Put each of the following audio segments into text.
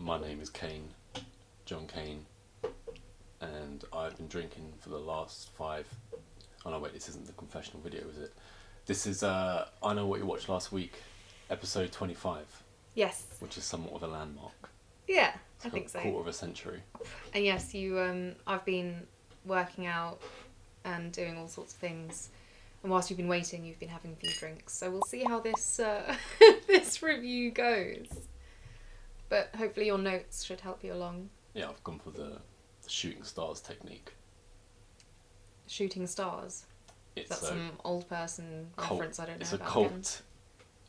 My name is Kane, John Kane, and I've been drinking for the last 5... Oh no, wait, this isn't the confessional video, is it? This is I Know What You Watched Last Week, episode 25. Yes. Which is somewhat of a landmark. Yeah, It's I think so. A quarter of a century. And yes, I've been working out and doing all sorts of things. And whilst you've been waiting, you've been having a few drinks. So we'll see how this this review goes. But hopefully your notes should help you along. Yeah, I've gone for the shooting stars technique. Shooting stars? It's That's some old person reference I don't know It's about. It's a cult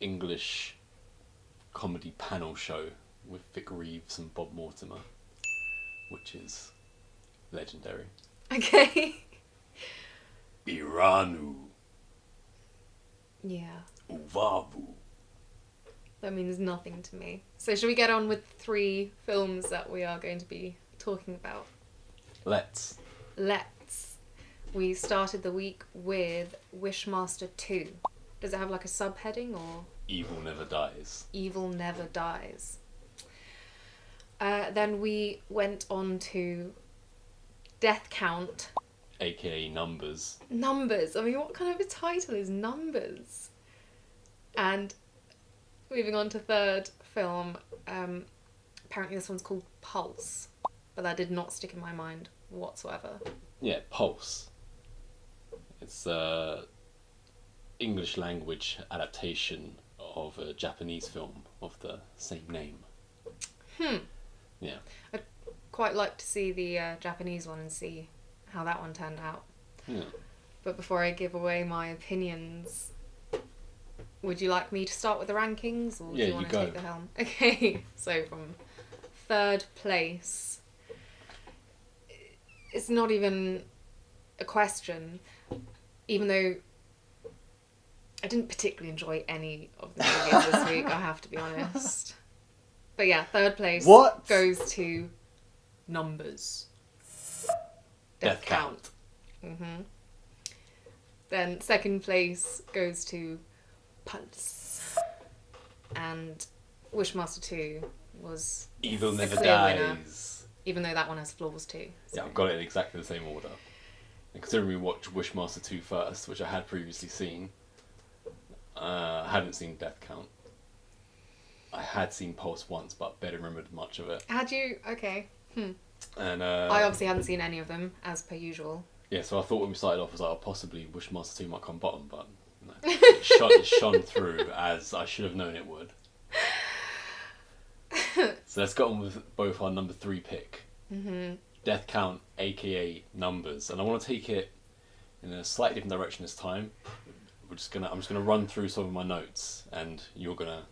English comedy panel show with Vic Reeves and Bob Mortimer, which is legendary. Okay. Iranu. Yeah. Uvavu. That means nothing to me. So shall we get on with 3 films that we are going to be talking about? Let's. We started the week with Wishmaster 2. Does it have like a subheading or? Evil Never Dies. Evil Never Dies. Then we went on to Death Count. AKA Numbers. Numbers. I mean, what kind of a title is Numbers? And moving on to third film, apparently this one's called Pulse, but that did not stick in my mind whatsoever. Yeah, Pulse. It's English language adaptation of a Japanese film of the same name. Yeah. I'd quite like to see the Japanese one and see how that one turned out. Yeah. But before I give away my opinions, would you like me to start with the rankings, or do you want to take the helm? Okay, so from third place, it's not even a question, even though I didn't particularly enjoy any of the movies this week, I have to be honest. But yeah, third place goes to Numbers. Death Count. Then second place goes to Pulse. And Wishmaster 2 was Evil Never Dies. Winner, even though that one has flaws too. So. Yeah, I've got it in exactly the same order. And considering we watched Wishmaster 2 first, which I had previously seen, I hadn't seen Death Count. I had seen Pulse once, but barely remembered much of it. Had you? Okay. And I obviously hadn't seen any of them, as per usual. Yeah, so I thought when we started off, I was like, possibly Wishmaster 2 might come bottom, but no. It shone through, as I should have known it would. So let's get on with both our number 3 pick. Death Count, aka Numbers. And I want to take it in a slightly different direction this time. I'm just gonna run through some of my notes, and you're gonna,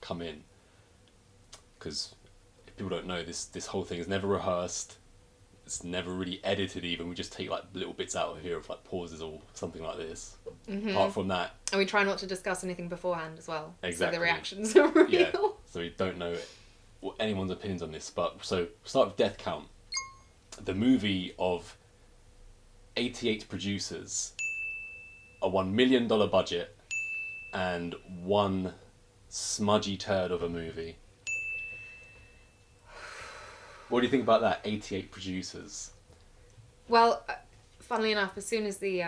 come in. Because if people don't know, this whole thing is never rehearsed. It's never really edited even. We just take like little bits out of here of like pauses or something like this. Apart from that. And we try not to discuss anything beforehand as well. Exactly. So the reactions are real. Yeah, so we don't know anyone's opinions on this. But so start with Death Count. The movie of 88 producers, a $1 million budget, and one smudgy turd of a movie. What do you think about that? 88 producers. Well, funnily enough, as soon as the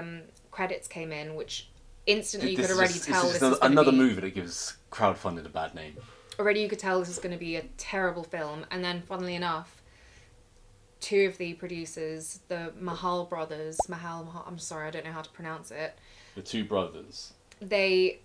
credits came in, which instantly you could already tell this is another movie that gives crowdfunded a bad name. Already you could tell this is going to be a terrible film. And then, funnily enough, 2 of the producers, the Mahal brothers, I'm sorry, I don't know how to pronounce it. The 2 brothers. They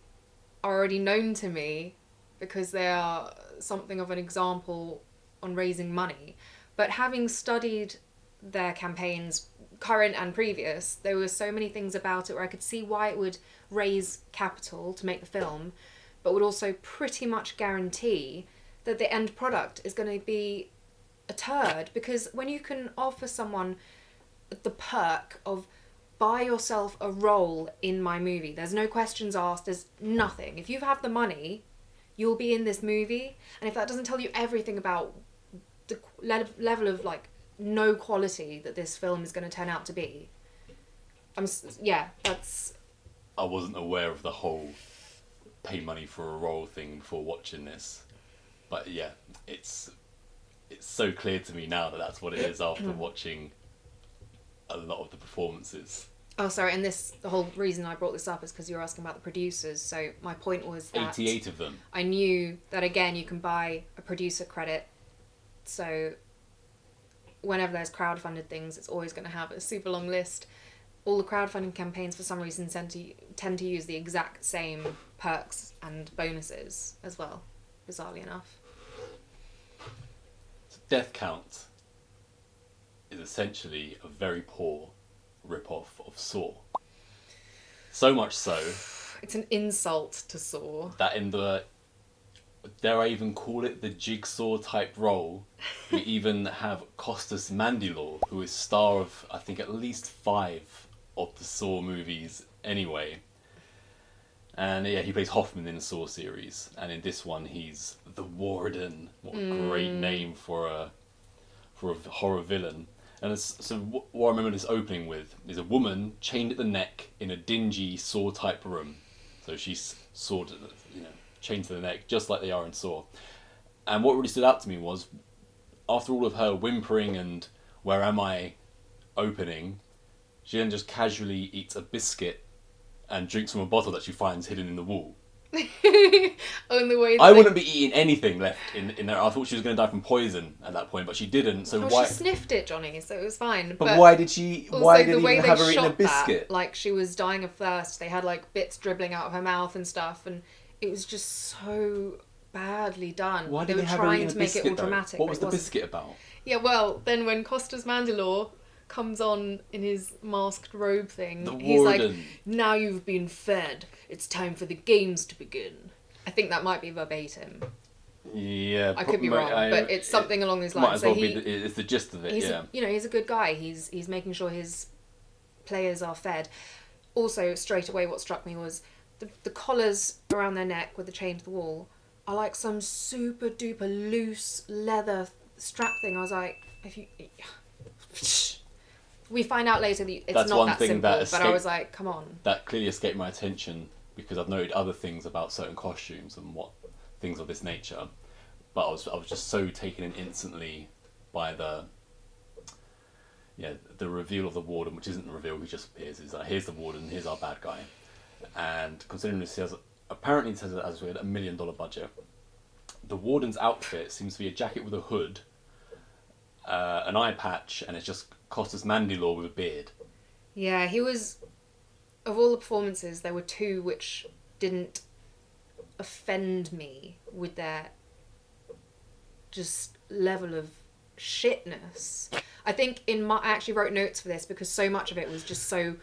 are already known to me because they are something of an example on raising money. But having studied their campaigns, current and previous, there were so many things about it where I could see why it would raise capital to make the film, but would also pretty much guarantee that the end product is going to be a turd. Because when you can offer someone the perk of buy yourself a role in my movie, there's no questions asked, there's nothing. If you have the money, you'll be in this movie. And if that doesn't tell you everything about the level of like no quality that this film is going to turn out to be, that's... I wasn't aware of the whole pay money for a role thing before watching this. But yeah, it's it's so clear to me now that that's what it is after watching a lot of the performances. Oh, sorry, and the whole reason I brought this up is because you were asking about the producers. So my point was that 88 of them. I knew that, again, you can buy a producer credit. So whenever there's crowdfunded things, it's always going to have a super long list. All the crowdfunding campaigns, for some reason, tend to use the exact same perks and bonuses as well, bizarrely enough. So Death Count is essentially a very poor rip-off of Saw. So much so... It's an insult to Saw. That in the... Dare I even call it the Jigsaw type role? We even have Costas Mandylor, who is star of, I think, at least 5 of the Saw movies anyway. And yeah, he plays Hoffman in the Saw series. And in this one, he's the Warden. What a great name for a horror villain. And so what I remember this opening with is a woman chained at the neck in a dingy Saw type room. So she's sword, chained to the neck, just like they are in Saw. And what really stood out to me was, after all of her whimpering and "where am I" opening, she then just casually eats a biscuit and drinks from a bottle that she finds hidden in the wall. On the way I wouldn't be eating anything left in there. I thought she was going to die from poison at that point, but she didn't. So well, why? She sniffed it, Johnny, so it was fine. But why did she? Why did the he way even they have her eating a shot biscuit? that, like she was dying of thirst. They had like bits dribbling out of her mouth and stuff, and it was just so badly done. Why did they were have her trying eating to a make it all biscuit, though? dramatic. What was the biscuit about? Yeah, well, then when Costas Mandylor comes on in his masked robe thing, he's like, "Now you've been fed. It's time for the games to begin." I think that might be verbatim. Yeah, I could be wrong, but it's something along those lines. Might as well be. It's the gist of it. Yeah. He's a good guy. He's making sure his players are fed. Also, straight away, what struck me was the collars around their neck with the chain to the wall are like some super duper loose leather strap thing. I was like, we find out later that it's That's not one that thing simple. that But I was like, come on. That clearly escaped my attention because I've noted other things about certain costumes and what things of this nature. But I was just so taken in instantly by the reveal of the Warden, which isn't a reveal, he just appears. He's like, here's the Warden, here's our bad guy. And considering this has apparently it has as we had $1 million budget, the Warden's outfit seems to be a jacket with a hood, an eye patch, and it's just Costas Mandylor with a beard. Yeah, he was... Of all the performances, there were 2 which didn't offend me with their just level of shitness. I think I actually wrote notes for this because so much of it was just so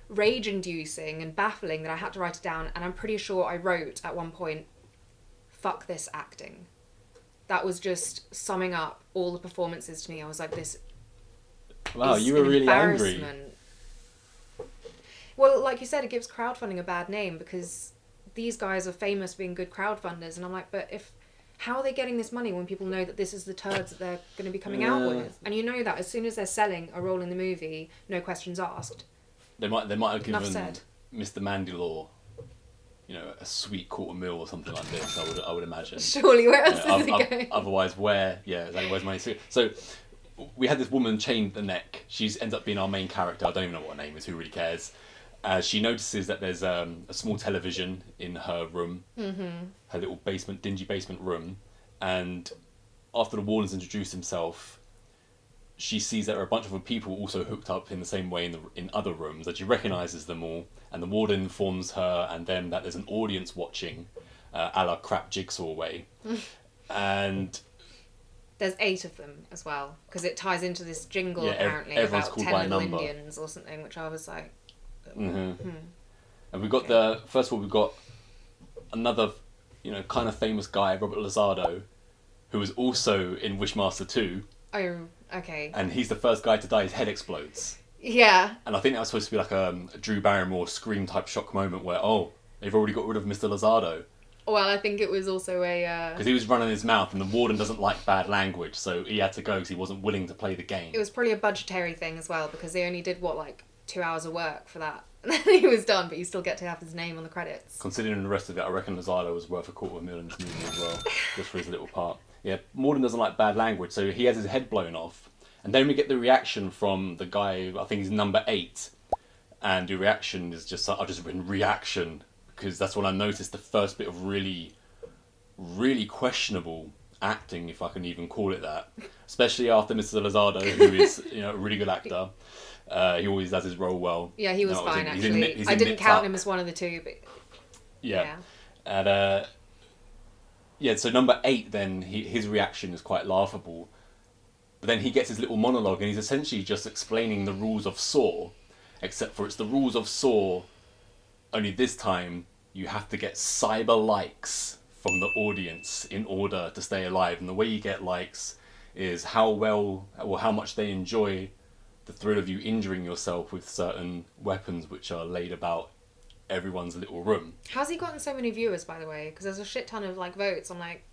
rage-inducing and baffling that I had to write it down, and I'm pretty sure I wrote at one point, "Fuck this acting." That was just summing up all the performances to me. I was like, this Wow, is you were really angry. embarrassment. Well, like you said, it gives crowdfunding a bad name because these guys are famous for being good crowdfunders, and I'm like, but how are they getting this money when people know that this is the turds that they're going to be coming out with? And you know that as soon as they're selling a role in the movie, no questions asked. They might have given said. Mr. Mandylor, a sweet $250,000 or something like this. I would imagine. Surely, where else is it going? Otherwise, where's money? So we had this woman chained to the neck. She ends up being our main character. I don't even know what her name is. Who really cares? She notices that there's a small television in her room, her little dingy basement room, and after the Warden's introduced himself, she sees that there are a bunch of other people also hooked up in the same way in other rooms, that she recognises them all, and the Warden informs her and them that there's an audience watching, a la crap Jigsaw way, and... There's 8 of them as well, because it ties into this jingle apparently about 10 little Indians or something, which I was like... And we've got first of all, we've got another, kind of famous guy, Robert Lozado, who was also in Wishmaster 2. Oh, okay. And he's the first guy to die. His head explodes. Yeah. And I think that was supposed to be like a Drew Barrymore Scream type shock moment where, they've already got rid of Mr. Lozado. Well, I think it was also a... Because he was running his mouth and the Warden doesn't like bad language, so he had to go because he wasn't willing to play the game. It was probably a budgetary thing as well, because they only did, 2 hours of work for that. And then he was done, but you still get to have his name on the credits. Considering the rest of it, I reckon Lozado was worth $250,000 in this movie as well, just for his little part. Yeah, Morden doesn't like bad language, so he has his head blown off. And then we get the reaction from the guy, I think he's number 8. And the reaction is just, I've just written reaction, because that's when I noticed the first bit of really, really questionable acting, if I can even call it that. Especially after Mr. Lozado, who is, a really good actor. He always does his role well. Yeah, he was fine, actually. I didn't count him as one of the two, but... Yeah. And, so number 8, then, his reaction is quite laughable. But then he gets his little monologue, and he's essentially just explaining the rules of Saw, except for it's the rules of Saw, only this time you have to get cyber likes from the audience in order to stay alive. And the way you get likes is how much they enjoy the thrill of you injuring yourself with certain weapons which are laid about everyone's little room. How's he gotten so many viewers, by the way? Because there's a shit ton of votes. I'm like,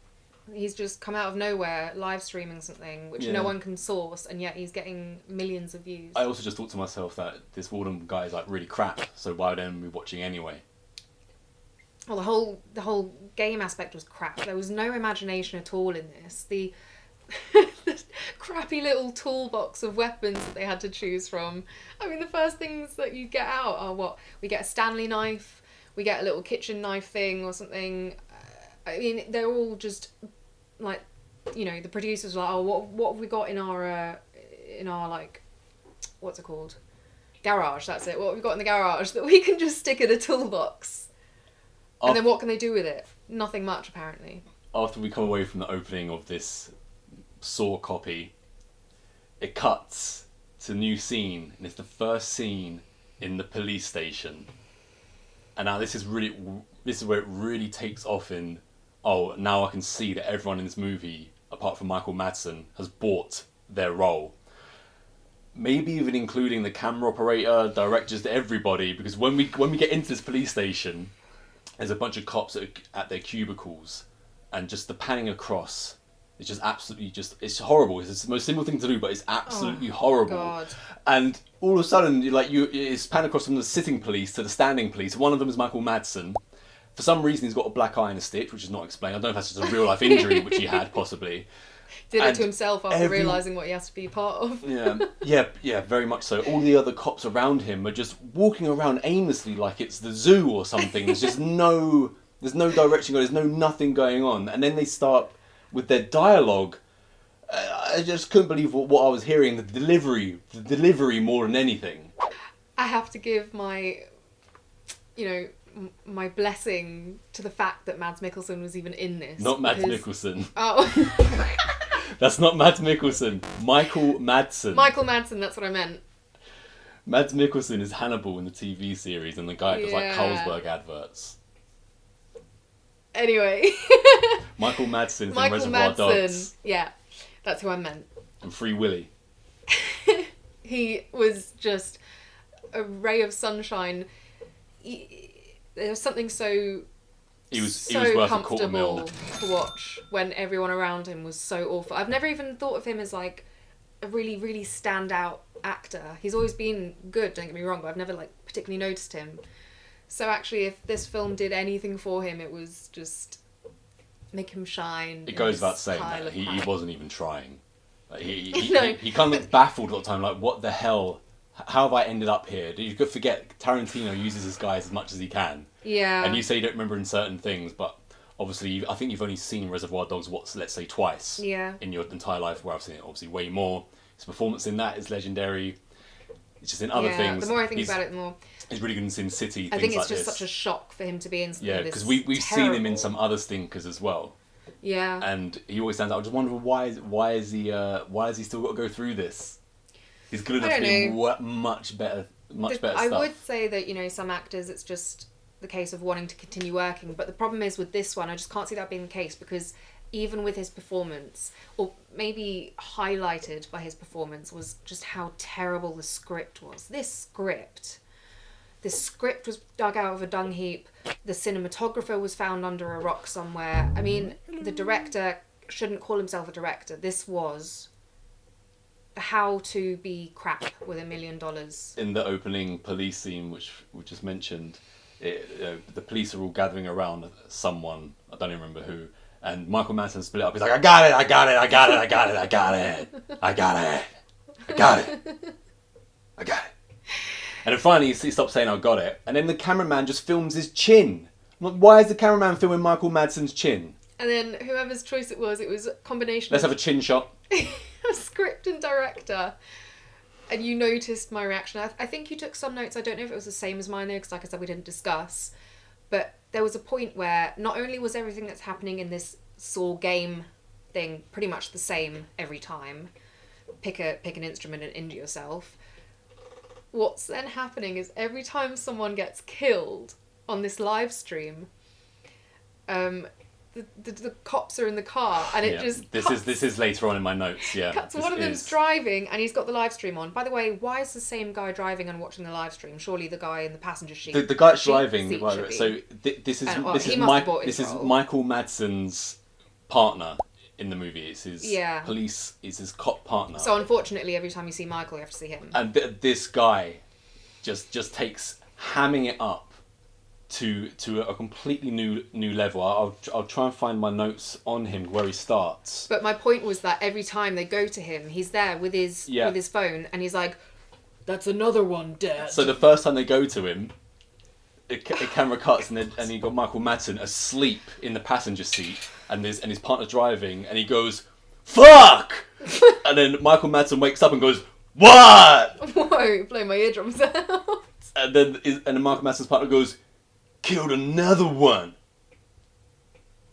he's just come out of nowhere live streaming something which no one can source, and yet he's getting millions of views. I also just thought to myself that this Warden guy is really crap, so why would anyone be watching anyway? Well, the whole game aspect was crap. There was no imagination at all in this. The crappy little toolbox of weapons that they had to choose from. I mean, the first things that you get out are what? We get a Stanley knife, we get a little kitchen knife thing or something. I mean, they're all just the producers were like, oh, what have we got in our what's it called? Garage, that's it. What have we got in the garage that we can just stick in a toolbox? And then what can they do with it? Nothing much, apparently. After we come away from the opening of this Saw copy, it cuts to a new scene, and it's the first scene in the police station. And now this is where it really takes off in, now I can see that everyone in this movie, apart from Michael Madsen, has bought their role. Maybe even including the camera operator, directors, everybody, because when we get into this police station, there's a bunch of cops at their cubicles, and just the panning across, it's just absolutely it's horrible. It's the most simple thing to do, but it's absolutely horrible. God. And all of a sudden, it's pan across from the sitting police to the standing police. One of them is Michael Madsen. For some reason, he's got a black eye and a stitch, which is not explained. I don't know if that's just a real life injury, which he had possibly. Did it to himself after realising what he has to be part of. Yeah, very much so. All the other cops around him are just walking around aimlessly like it's the zoo or something. There's just there's no direction going, there's nothing going on. And then they start with their dialogue. I just couldn't believe what I was hearing. The delivery more than anything. I have to give my blessing to the fact that Mads Mikkelsen was even in this. Not Mads Mikkelsen. Oh. That's not Mads Mikkelsen. Michael Madsen. Michael Madsen, that's what I meant. Mads Mikkelsen is Hannibal in the TV series, and the guy does Carlsberg adverts. Anyway. Michael Madsen in Reservoir Dogs. Yeah, that's who I meant. And Free Willy. He was just a ray of sunshine. There was something so he was worth a quarter mil to watch when everyone around him was so awful. I've never even thought of him as a really, really standout actor. He's always been good, don't get me wrong, but I've never particularly noticed him. So actually, if this film did anything for him, it was just make him shine. It goes without saying that he wasn't even trying. He kind of looked baffled all the time, what the hell? How have I ended up here? You could forget Tarantino uses his guys as much as he can. Yeah. And you say you don't remember in certain things, but obviously I think you've only seen Reservoir Dogs, let's say twice. Yeah. In your entire life, where I've seen it obviously way more. His performance in that is legendary. It's just in other things. The more I think about it, the more. He's really good in Sin City. I think it's just such a shock for him to be in something this. Yeah, because we've seen him in some other stinkers as well. Yeah. And he always stands out. I just wonder why has he still got to go through this? He's good enough to be much better stuff. I would say that, some actors, it's just the case of wanting to continue working. But the problem is with this one, I just can't see that being the case, because even with his performance, or maybe highlighted by his performance, was just how terrible the script was. This script was dug out of a dung heap. The cinematographer was found under a rock somewhere. I mean, the director shouldn't call himself a director. This was how to be crap with $1 million. In the opening police scene, which we just mentioned, the police are all gathering around someone, I don't even remember who, And Michael Madsen split up. He's like, I got it, I got it, I got it, I got it, I got it, I got it, I got it, I got it. And then finally he stops saying, I got it. And then the cameraman just films his chin. I'm like, why is the cameraman filming Michael Madsen's chin? And then whoever's choice it was a combination Let's have a chin shot. of script and director. And you noticed my reaction. I think you took some notes. I don't know if it was the same as mine though, because like I said, we didn't discuss. But there was a point where not only was everything that's happening in this Saw game thing pretty much the same every time. Pick an instrument and injure yourself. What's then happening is every time someone gets killed on this live stream, the cops are in the car and it just this is later on in my notes. Yeah, one of them's driving and he's got the live stream on. By the way, why is the same guy driving and watching the live stream? Surely the guy in the passenger seat. The guy driving. Right, so this is Michael Madsen's partner in the movie. It's his police. It's his cop partner. So unfortunately, every time you see Michael, you have to see him. And this guy just takes hamming it up to a completely new level. I'll try and find my notes on him where he starts. But my point was that every time they go to him, he's there with his phone, and he's like, "That's another one, Dad." So the first time they go to him, the camera cuts, and you got Michael Madsen asleep in the passenger seat, and his partner driving, and he goes, "Fuck!" And then Michael Madsen wakes up and goes, "What?" Whoa! Blow my eardrums out. And then Michael Madsen's partner goes, "Killed another one."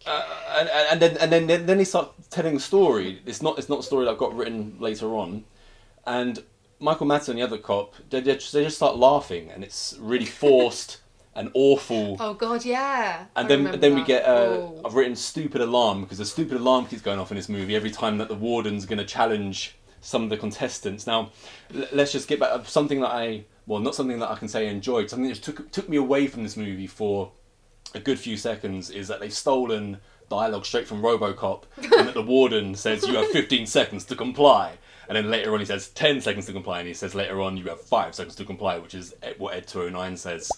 And then he starts telling a story. It's not a story that I've got written later on. And Michael Madsen and the other cop, they just start laughing, and it's really forced and awful. Oh God, yeah. And then we get I've written stupid alarm, because the stupid alarm keeps going off in this movie every time that the warden's going to challenge some of the contestants. Now, let's just get back something that not something that I can say I enjoyed. Something that just took me away from this movie for a good few seconds is that they've stolen dialogue straight from RoboCop, and that the warden says you have 15 seconds to comply, and then later on he says 10 seconds to comply, and he says later on you have 5 seconds to comply, which is what Ed 209 says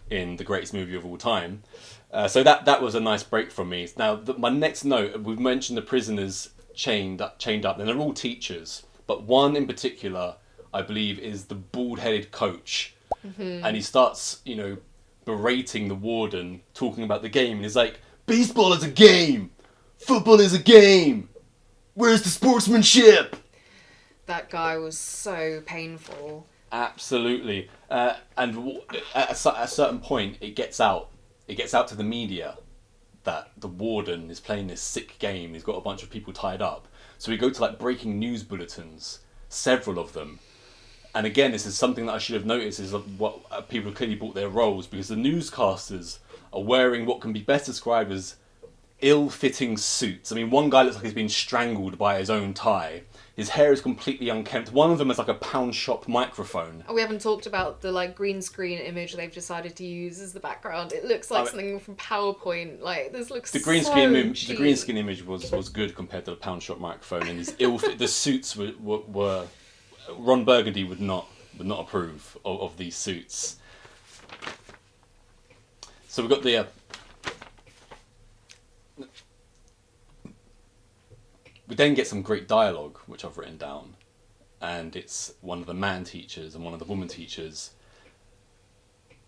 in the greatest movie of all time. So that was a nice break from me. Now my next note, we've mentioned the prisoners chained up, and they're all teachers, but one in particular I believe is the bald-headed coach. Mm-hmm. And he starts, berating the warden, talking about the game, and he's like, "Baseball is a game! Football is a game! Where's the sportsmanship?" That guy was so painful. Absolutely. And at a certain point, it gets out to the media that the warden is playing this sick game. He's got a bunch of people tied up. So we go to breaking news bulletins, several of them. And again, this is something that I should have noticed, is what people have clearly bought their roles, because the newscasters are wearing what can be best described as ill-fitting suits. I mean, one guy looks like he's been strangled by his own tie. His hair is completely unkempt. One of them has a pound shop microphone. We haven't talked about the green screen image they've decided to use as the background. It looks like something from PowerPoint. This looks the green screen image was good compared to the pound shop microphone, and his the suits were Ron Burgundy would not approve of these suits. So we've got the we then get some great dialogue, which I've written down, and it's one of the man teachers and one of the woman teachers.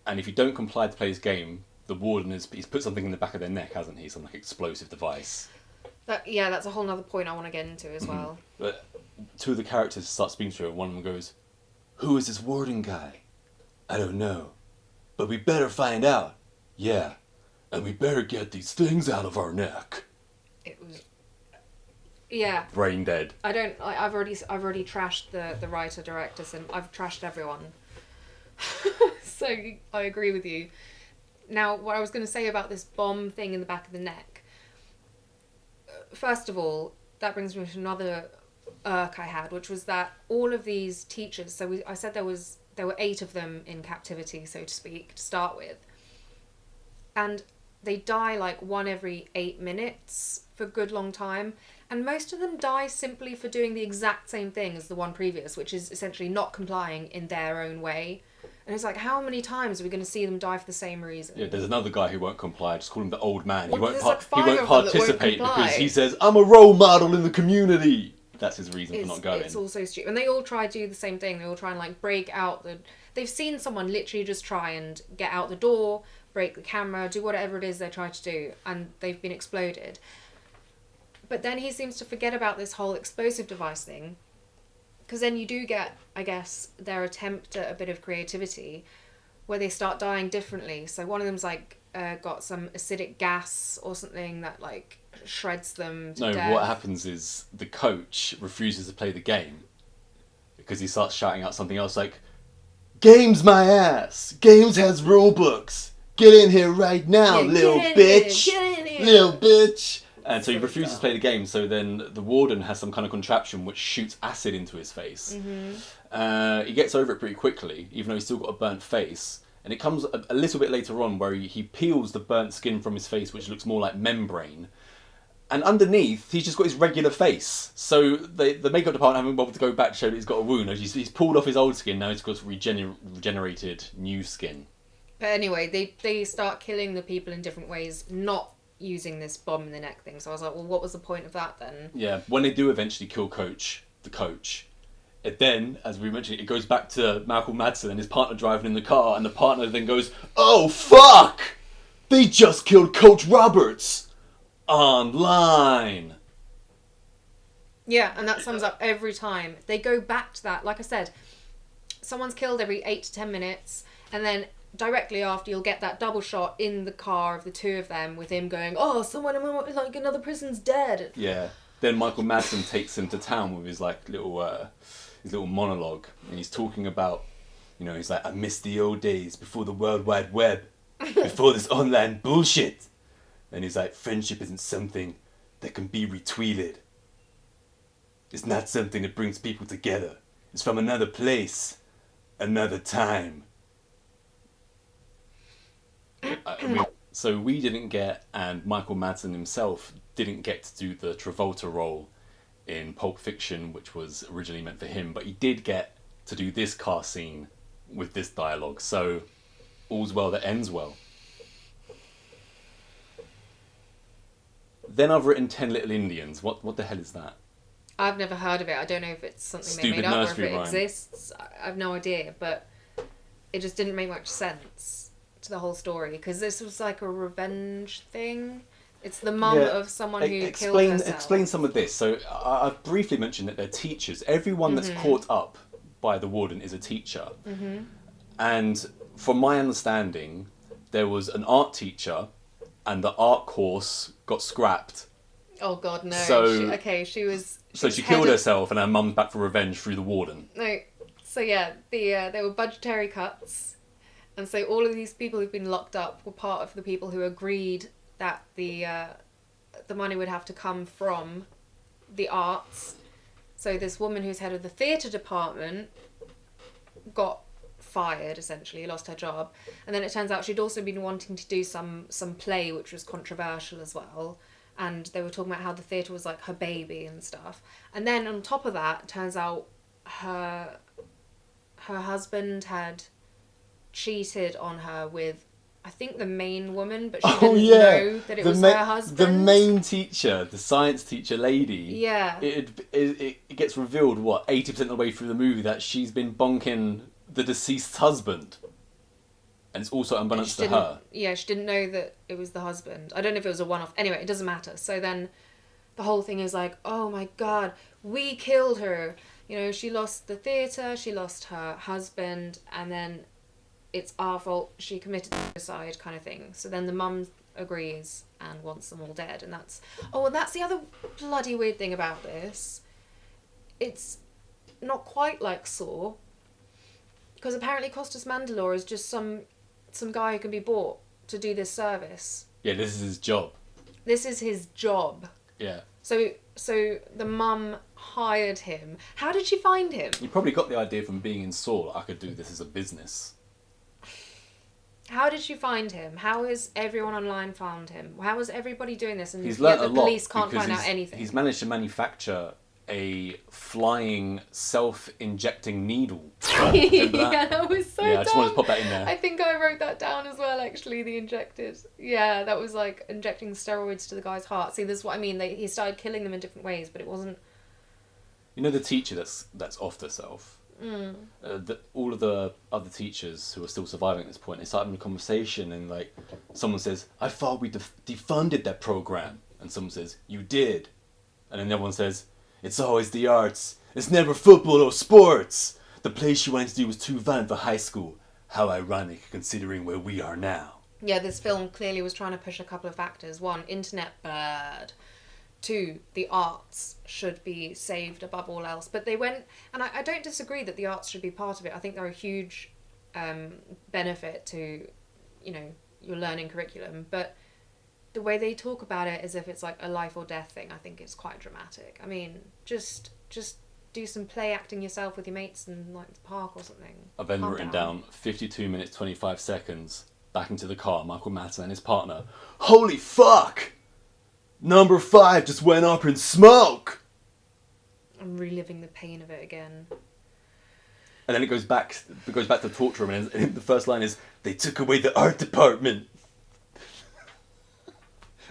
And if you don't comply to play his game, the warden he's put something in the back of their neck, hasn't he? Some explosive device. That's a whole other point I want to get into as well. But two of the characters start speaking to her, and one of them goes, "Who is this warden guy?" "I don't know, but we better find out." "Yeah, and we better get these things out of our neck." It was, yeah. Brain dead. I've already trashed the writer directors, and I've trashed everyone. So I agree with you. Now, what I was going to say about this bomb thing in the back of the neck. First of all, that brings me to another irk I had, which was that all of these teachers, I said there were 8 of them in captivity, so to speak, to start with. And they die one every 8 minutes for a good long time. And most of them die simply for doing the exact same thing as the one previous, which is essentially not complying in their own way. And it's like, how many times are we going to see them die for the same reason? Yeah, there's another guy who won't comply. Just call him the old man. Well, he won't, there's like he five won't of them that won't participate comply. because he says, I'm a role model in the community. That's his reason for not going. It's all so stupid. And they all try to do the same thing. They all try and like break out the... They've seen someone literally just try and get out the door, break the camera, do whatever it is they try to do, and they've been exploded. But then he seems to forget about this whole explosive device thing, because then you do get, I guess, their attempt at a bit of creativity where they start dying differently. So one of them's like got some acidic gas or something that like shreds them to death. What happens is the coach refuses to play the game because he starts shouting out something else like, "Games my ass! Games has rule books! Get in here right now, little bitch! Get in here! Little bitch!" And so he refuses to play the game, so then the warden has some kind of contraption which shoots acid into his face. Mm-hmm. He gets over it pretty quickly, even though he's still got a burnt face. And it comes a little bit later on where he peels the burnt skin from his face, which looks more like membrane. And underneath, he's just got his regular face. So the makeup department haven't bothered to go back to show that he's got a wound. He's pulled off his old skin, now he's got regenerated new skin. But anyway, they start killing the people in different ways, not using this bomb in the neck thing. So I was like, well, what was the point of that then? Yeah, when they do eventually kill the coach, it then, as we mentioned, it goes back to Malcolm Madsen and his partner driving in the car, and the partner then goes, "Oh, fuck! They just killed Coach Roberts! Online!" Yeah, and that sums up every time. They go back to that. Like I said, someone's killed every 8 to 10 minutes, and then directly after you'll get that double shot in the car of the two of them with him going, "Oh, someone, like another person's dead." Yeah. Then Michael Madsen takes him to town with his like little monologue, and he's talking about, he's like, "I miss the old days before the World Wide Web, before this online bullshit." And he's like, "Friendship isn't something that can be retweeted. It's not something that brings people together. It's from another place, another time." So we didn't get, and Michael Madsen himself didn't get to do the Travolta role in Pulp Fiction, which was originally meant for him, but he did get to do this car scene with this dialogue. So all's well that ends well. Then I've written 10 Little Indians. What the hell is that? I've never heard of it. I don't know if it's something Stupid they made up or if nursery it rhyme. exists. I have no idea, but it just didn't make much sense to the whole story, because this was like a revenge thing. It's the mum of someone who killed herself. Explain some of this. So I've briefly mentioned that they're teachers. Everyone that's caught up by the warden is a teacher. Mm-hmm. And from my understanding, there was an art teacher and the art course got scrapped. Oh God, no. So, she killed herself and her mum's back for revenge through the warden. No. So yeah, there were budgetary cuts. And so all of these people who've been locked up were part of the people who agreed that the money would have to come from the arts. So this woman who's head of the theatre department got fired, essentially, lost her job. And then it turns out she'd also been wanting to do some play, which was controversial as well. And they were talking about how the theatre was like her baby and stuff. And then on top of that, it turns out her husband had cheated on her with, I think, the main woman, but she didn't know that it was her husband. The main teacher, the science teacher lady. Yeah. It gets revealed, 80% of the way through the movie, that she's been bonking the deceased husband. And it's also unbeknownst to her. Yeah, she didn't know that it was the husband. I don't know if it was a one-off. Anyway, it doesn't matter. So then the whole thing is like, oh my God, we killed her. She lost the theatre, she lost her husband, and then it's our fault, she committed suicide kind of thing. So then the mum agrees and wants them all dead. And that's the other bloody weird thing about this. It's not quite like Saw, because apparently Costas Mandylor is just some guy who can be bought to do this service. Yeah, this is his job. This is his job. Yeah. So the mum hired him. How did she find him? You probably got the idea from being in Saw, I could do this as a business. How did you find him? How has everyone online found him? How is everybody doing this? And He's learnt the a lot police can't because find out anything. He's managed to manufacture a flying self-injecting needle. Yeah, that was so Yeah, I just wanted to dumb. pop that in there. I think I wrote that down as well, actually, the injected. Yeah, that was like injecting steroids to the guy's heart. See, this is what I mean. He started killing them in different ways, but it wasn't... You know the teacher that's off herself? All of the other teachers who are still surviving at this point, they start having a conversation and like someone says, I thought we defunded that program. And someone says, you did. And then the other one says, it's always the arts. It's never football or sports. The play she wanted to do was too violent for high school. How ironic, considering where we are now. Yeah, this film clearly was trying to push a couple of factors. One, internet bad. Two, the arts should be saved above all else. But they went... And I don't disagree that the arts should be part of it. I think they're a huge benefit to, your learning curriculum. But the way they talk about it as if it's like a life or death thing, I think it's quite dramatic. I mean, just do some play acting yourself with your mates in like the park or something. I've then written down 52 minutes 25 seconds back into the car, Michael Madsen and his partner. Holy fuck! Number 5 just went up in smoke! I'm reliving the pain of it again. And then it goes back to the torture room, and the first line is, they took away the art department.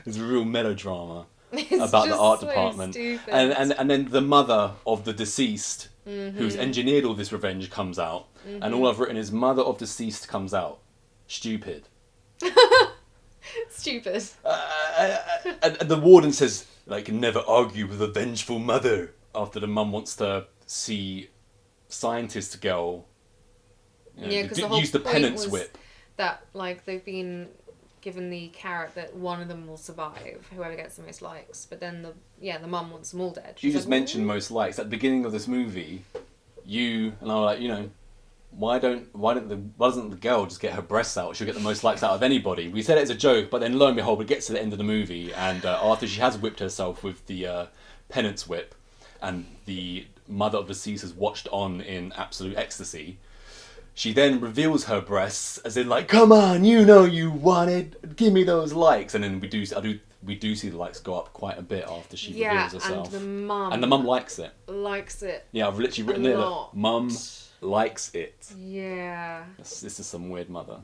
It's a real melodrama about the art department. Stupid. And then the mother of the deceased, who's engineered all this revenge, comes out. And all I've written is, mother of deceased comes out. Stupid. Stupid. And the warden says, like, never argue with a vengeful mother. After the mum wants to see scientist girl because the whole use the point penance was whip. That, like, they've been given the carrot that one of them will survive, whoever gets the most likes. But then the mum wants them all dead. You She's just like, mentioned most likes. At the beginning of this movie, you and I were like, why doesn't the girl just get her breasts out? She'll get the most likes out of anybody. We said it as a joke, but then lo and behold, it gets to the end of the movie, and after she has whipped herself with the penance whip, and the mother of the deceased has watched on in absolute ecstasy, she then reveals her breasts, as in like, come on, you wanted, give me those likes, and then we do see the likes go up quite a bit after she reveals herself. And the mum likes it. Likes it. Yeah, I've literally written it. Mum likes it. Yeah. This is some weird mother.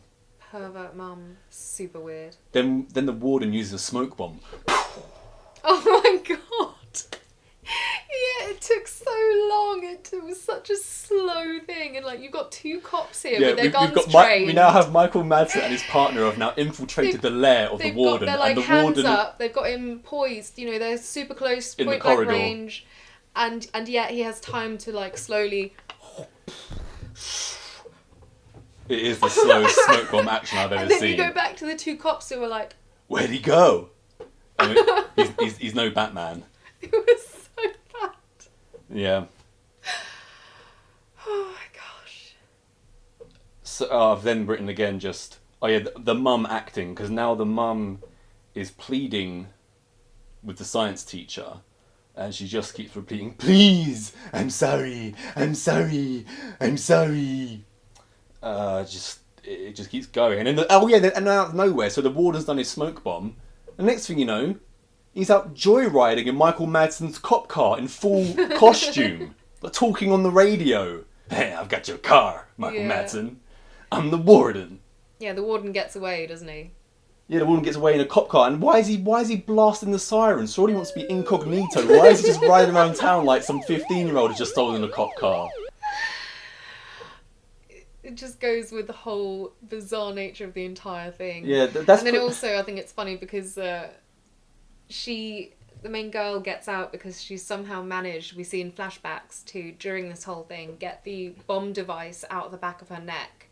Pervert mum. Super weird. Then the warden uses a smoke bomb. Oh my god. Yeah, it took so long. It was such a slow thing, and like you've got two cops here with their guns trained. We now have Michael Madsen and his partner have now infiltrated the lair of the warden. They've got their and the hands warden up. They've got him poised. They're super close, in point the blank corridor range, and yet he has time to like slowly. It is the slowest smoke bomb action I've ever And then seen. you go back to the two cops who were like, where'd he go? I mean, he's no Batman. it was so bad. Yeah. Oh my gosh. So I've then written again the mum acting, because now the mum is pleading with the science teacher, and she just keeps repeating, please, I'm sorry, I'm sorry, I'm sorry. It just keeps going, and then and out of nowhere, so the warden's done his smoke bomb. The next thing you know, he's out joyriding in Michael Madsen's cop car in full costume, like talking on the radio. Hey, I've got your car, Michael Madsen. I'm the warden. Yeah, the warden gets away, doesn't he? Yeah, the warden gets away in a cop car, and why is he blasting the sirens? Surely he wants to be incognito. Why is he just riding around town like some 15-year-old has just stolen a cop car? It just goes with the whole bizarre nature of the entire thing. Yeah, that's. And then also, I think it's funny because the main girl gets out because she's somehow managed, we see in flashbacks to, during this whole thing, get the bomb device out of the back of her neck.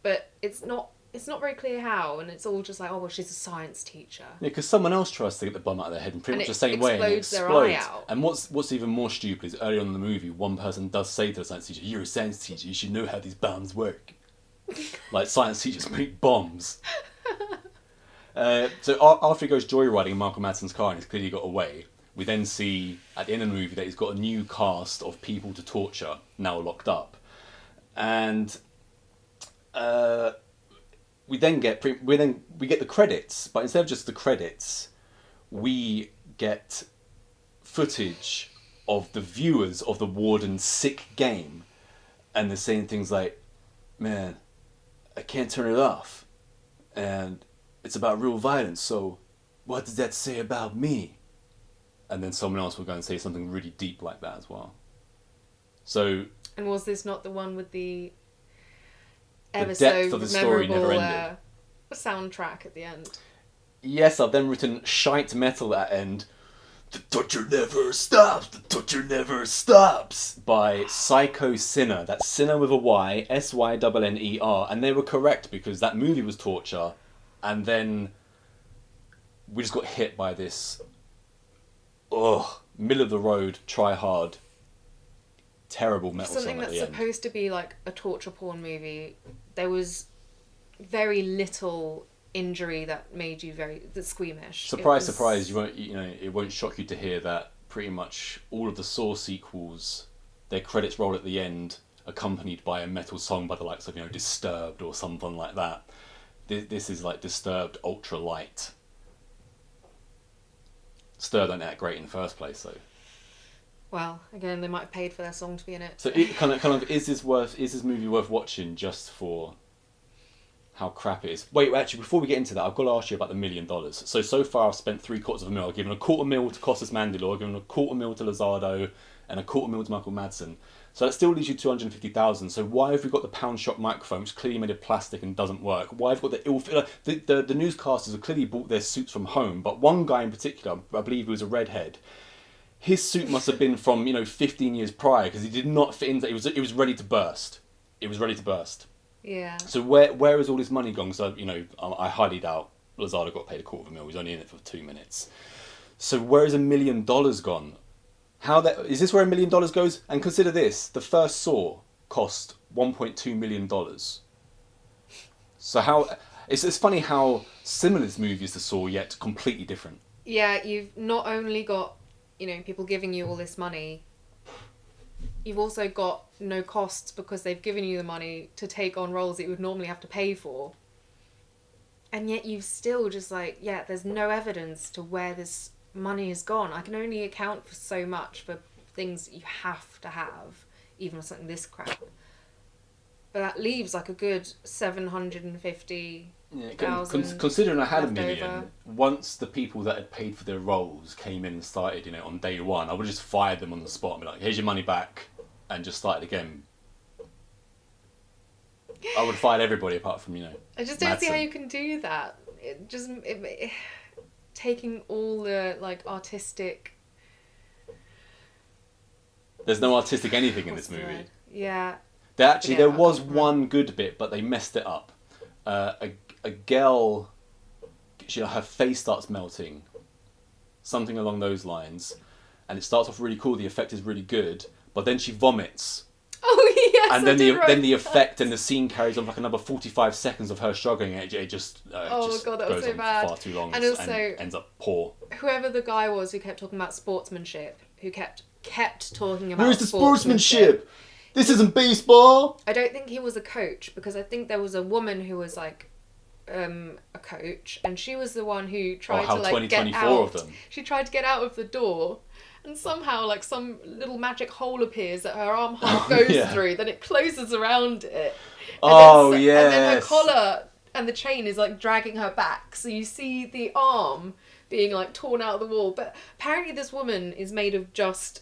But it's not very clear how, and it's all just like, oh, well, she's a science teacher. Yeah, because someone else tries to get the bomb out of their head in pretty much the same way, and it explodes. Their eye out. And what's even more stupid is early on in the movie, one person does say to the science teacher, "You're a science teacher. You should know how these bombs work." Like science teachers make bombs. So after he goes joyriding in Michael Madsen's car and he's clearly got away, we then see at the end of the movie that he's got a new cast of people to torture now locked up, and we get the credits, but instead of just the credits, we get footage of the viewers of the warden's sick game, and they're saying things like, man, I can't turn it off, and it's about real violence, so what does that say about me? And then someone else will go and say something really deep like that as well. So... And was this not the one with the depth of the story never ended. Soundtrack at the end? Yes, I've then written shite metal at end. The torture never stops, the torture never stops, by Psycho Sinner. That's Sinner with a Y, Synner. And they were correct because that movie was torture. And then we just got hit by this, middle of the road, try hard, terrible metal Something song at the that's end. supposed to be like a torture porn movie. There was very little injury that made you that's squeamish. Surprise, surprise! It won't shock you to hear that pretty much all of the Saw sequels, their credits roll at the end, accompanied by a metal song by the likes of Disturbed or something like that. This is like Disturbed ultra light. Disturbed aren't that great in the first place, so. Well, again, they might have paid for their song to be in it. So it kind of is this movie worth watching just for how crap it is? Wait, actually, before we get into that, I've got to ask you about the $1 million. So far I've spent $750,000. I've given $250,000 to Costas Mandylor, I've given $250,000 to Lozado, and $250,000 to Michael Madsen. So that still leaves you $250,000. So why have we got the pound shop microphone, which is clearly made of plastic and doesn't work? Why have we got the newscasters have clearly bought their suits from home, but one guy in particular, I believe he was a redhead, his suit must have been from 15 years prior because he did not fit into. It was ready to burst. It was ready to burst. Yeah. So where has all this money gone? So I highly doubt Lozado got paid $250,000. He's only in it for 2 minutes. So where is $1 million gone? Is this where $1 million goes? And consider this: the first Saw cost $1.2 million. So it's funny how similar this movie is to Saw, yet completely different. Yeah, you've not only got people giving you all this money, you've also got no costs because they've given you the money to take on roles that you would normally have to pay for. And yet you've still just there's no evidence to where this money has gone. I can only account for so much for things you have to have, even for something this crap. But that leaves a good 750. Considering I had $1 million, once the people that had paid for their roles came in and started, on day one, I would have just fired them on the spot and be like, here's your money back, and just started again. I would have fired everybody apart from, I just don't see how Madsen. you can do that. Taking all the, artistic... There's no artistic anything in this movie. Word? Yeah. There was one good bit, but they messed it up. A girl, her face starts melting, something along those lines, and it starts off really cool. The effect is really good, but then she vomits. Oh yes, and then the effect and the scene carries on another 45 seconds of her struggling. It just God, that goes was so on bad. far too long, and also ends up poor. Whoever the guy was who kept talking about sportsmanship, who kept talking about Where's the sportsmanship? This isn't baseball. I don't think he was a coach because I think there was a woman who was a coach, and she was the one who tried to get out. Of them. She tried to get out of the door, and somehow some little magic hole appears that her arm half goes through. Then it closes around it. And then her collar and the chain is dragging her back, so you see the arm being torn out of the wall. But apparently this woman is made of just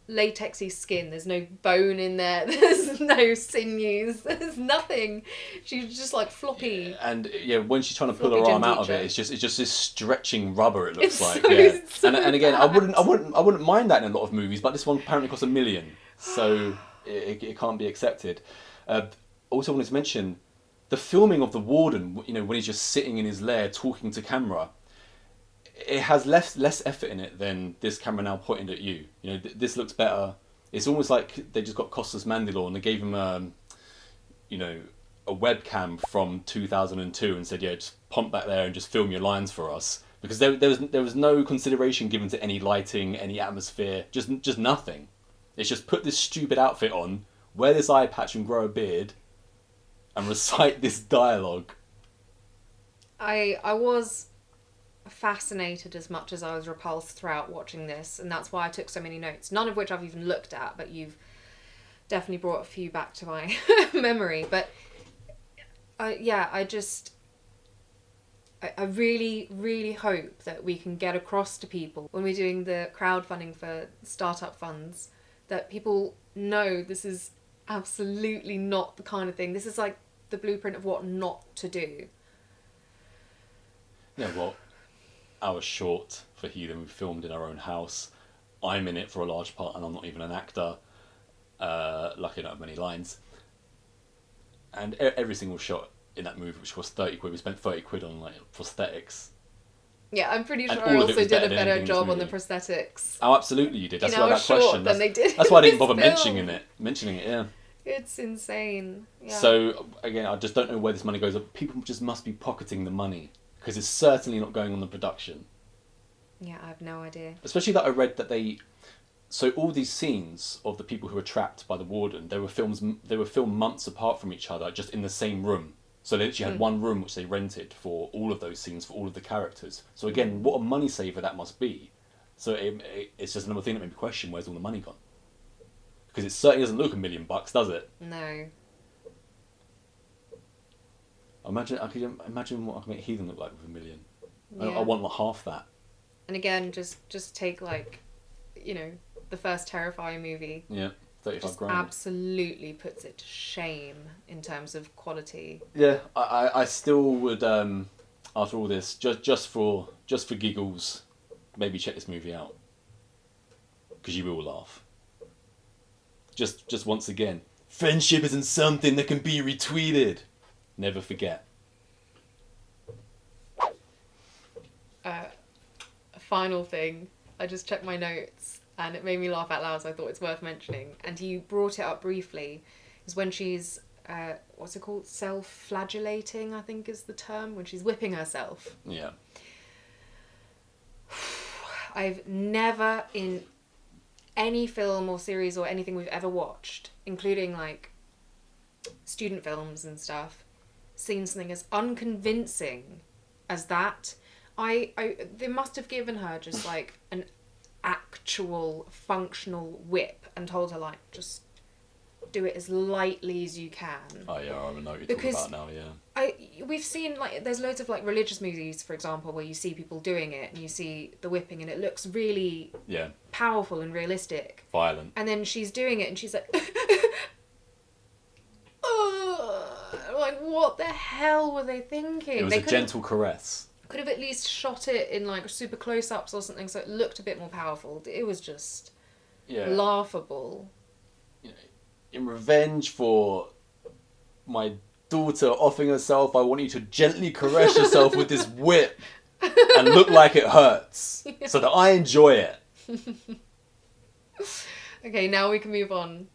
latexy skin. There's no bone in there. There's no sinews. There's nothing. She's just floppy. And when she's trying to pull her arm out of it, it's just this stretching rubber. It looks like. So and again, I wouldn't mind that in a lot of movies, but this one apparently cost $1 million, so it can't be accepted. Also, wanted to mention the filming of the warden. When he's just sitting in his lair talking to camera. It has less effort in it than this camera now pointed at you. This looks better. It's almost like they just got Costas Mandylor and they gave him a webcam from 2002 and said, just pump back there and just film your lines for us, because there was no consideration given to any lighting, any atmosphere, just nothing. It's just put this stupid outfit on, wear this eye patch and grow a beard, and recite this dialogue. I was fascinated as much as I was repulsed throughout watching this, and that's why I took so many notes, none of which I've even looked at, but you've definitely brought a few back to my memory. But I really, really hope that we can get across to people when we're doing the crowdfunding for startup funds, that people know this is absolutely not the kind of thing. This is like the blueprint of what not to do. Yeah, well, our short for Heathen, we filmed in our own house. I'm in it for a large part, and I'm not even an actor. Lucky I don't have many lines. And every single shot in that movie, which cost 30 quid, we spent 30 quid on like prosthetics. Yeah, I'm pretty And sure all I of it also was did better a than better anything in this job on the movie. prosthetics. Oh, absolutely you did. That's In why our that short question. than they did That's why I didn't in bother this film. mentioning it. Yeah. It's insane. Yeah. So again, I just don't know where this money goes. People just must be pocketing the money because it's certainly not going on the production. Yeah, I have no idea. Especially that I read that so all these scenes of the people who were trapped by the warden, they were filmed months apart from each other, just in the same room. So they literally had one room which they rented for all of those scenes for all of the characters. So again, what a money saver that must be. So it's just another thing that made me question, where's all the money gone? Because it certainly doesn't look $1 million, does it? No. I could imagine what I can make Heathen look like with $1 million. Yeah. I want like half that. And again, just take like, the first Terrifier movie. Yeah, 35 just grand. Absolutely puts it to shame in terms of quality. Yeah, I still would after all this just for giggles, maybe check this movie out because you will laugh. Just once again, friendship isn't something that can be retweeted. Never forget. A final thing, I just checked my notes and it made me laugh out loud, so I thought it's worth mentioning. And you brought it up briefly, is when she's what's it called? Self-flagellating, I think is the term, when she's whipping herself. Yeah. I've never in any film or series or anything we've ever watched, including like student films and stuff, seen something as unconvincing as that. They must have given her just like an actual functional whip and told her like, just do it as lightly as you can. Oh yeah, I know what you're talking about now. Yeah. We've seen like there's loads of like religious movies, for example, where you see people doing it and you see the whipping and it looks really powerful and realistic, violent. And then she's doing it and she's like, like what the hell were they thinking? It was a gentle caress. Could have at least shot it in like super close-ups or something so it looked a bit more powerful. It was just laughable. You know, in revenge for my daughter offing herself, I want you to gently caress yourself with this whip and look like it hurts so that I enjoy it. Okay, now we can move on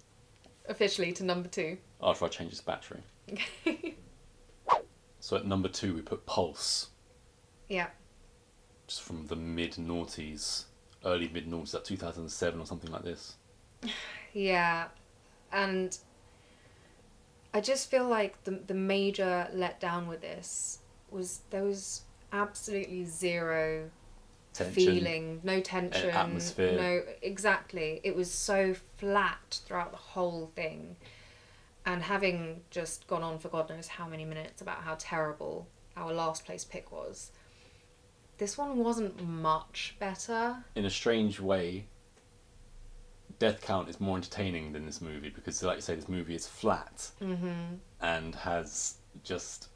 officially to number 2. After I change this battery. Okay. So at number 2 we put Pulse. Yeah. Just from the mid-noughties, early mid-noughties, like 2007 or something like this. Yeah, and I just feel like the major letdown with this was there was absolutely zero Tension. feeling, no tension, atmosphere. no, exactly. It was so flat throughout the whole thing. And having just gone on for God knows how many minutes about how terrible our last place pick was, this one wasn't much better. In a strange way, Death Count is more entertaining than this movie because, like you say, this movie is flat and has just...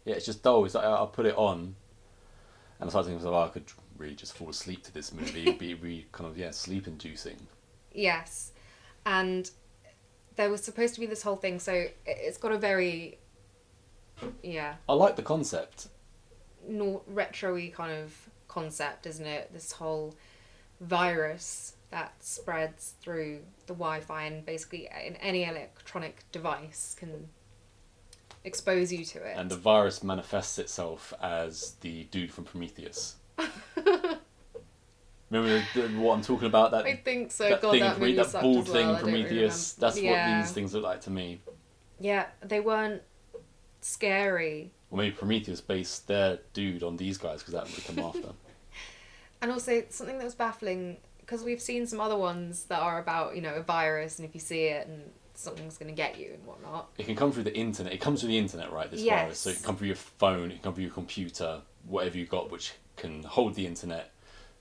Yeah, it's just dull. It's like, I'll put it on and I started thinking, I could really just fall asleep to this movie. It'd be kind of, sleep-inducing. Yes. And there was supposed to be this whole thing, so it's got a very... Yeah. I like the concept. Retro-y kind of concept, isn't it? This whole virus that spreads through the Wi-Fi and basically in any electronic device can expose you to it. And the virus manifests itself as the dude from Prometheus. Remember what I'm talking about? That I think so. That God, thing, that movie that sucked bald as well. thing I in don't really Prometheus. remember. That's what these things look like to me. Yeah, they weren't scary. Or maybe Prometheus based their dude on these guys because that would come after. And also, something that was baffling, because we've seen some other ones that are about, a virus, and if you see it, and something's going to get you and whatnot. It can come through the internet. It comes through the internet, right, this Yes. virus. So it can come through your phone, it can come through your computer, whatever you've got which can hold the internet,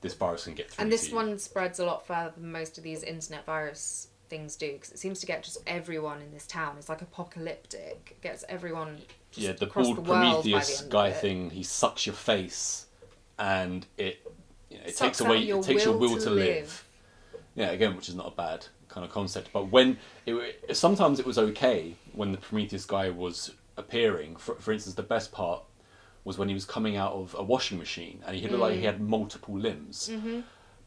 this virus can get through And this to you. one spreads a lot further than most of these internet virus things do, because it seems to get just everyone in this town. It's like apocalyptic. It gets everyone just the across bald the world Prometheus by the end guy of it. thing, he sucks your face and it Sucks takes out away your it takes your will will to to live. live. Yeah, again, which is not a bad kind of concept. But when sometimes it was okay when the Prometheus guy was appearing. For instance, the best part was when he was coming out of a washing machine and he looked like he had multiple limbs. Mm-hmm.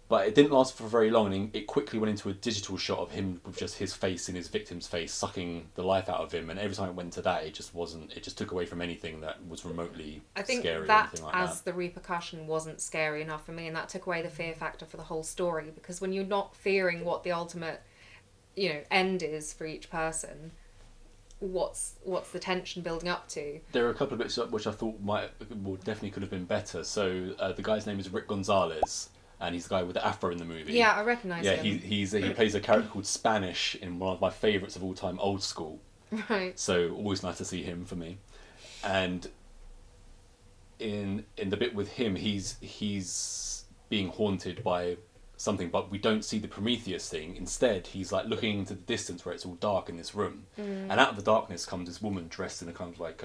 But it didn't last for very long, and it quickly went into a digital shot of him with just his face in his victim's face, sucking the life out of him. And every time it went to that, it just took away from anything that was remotely I think scary or that anything like as that. the repercussion wasn't scary enough for me, and that took away the fear factor for the whole story, because when you're not fearing what the ultimate end is for each person, what's the tension building up to? There are a couple of bits which I thought definitely could have been better. So the guy's name is Rick Gonzalez, and he's the guy with the afro in the movie. Yeah, I recognise him. He plays a character called Spanish in one of my favourites of all time, Old School. Right. So always nice to see him for me. And in the bit with him, he's being haunted by something, but we don't see the Prometheus thing. Instead, he's like looking into the distance where it's all dark in this room, and out of the darkness comes this woman dressed in a kind of like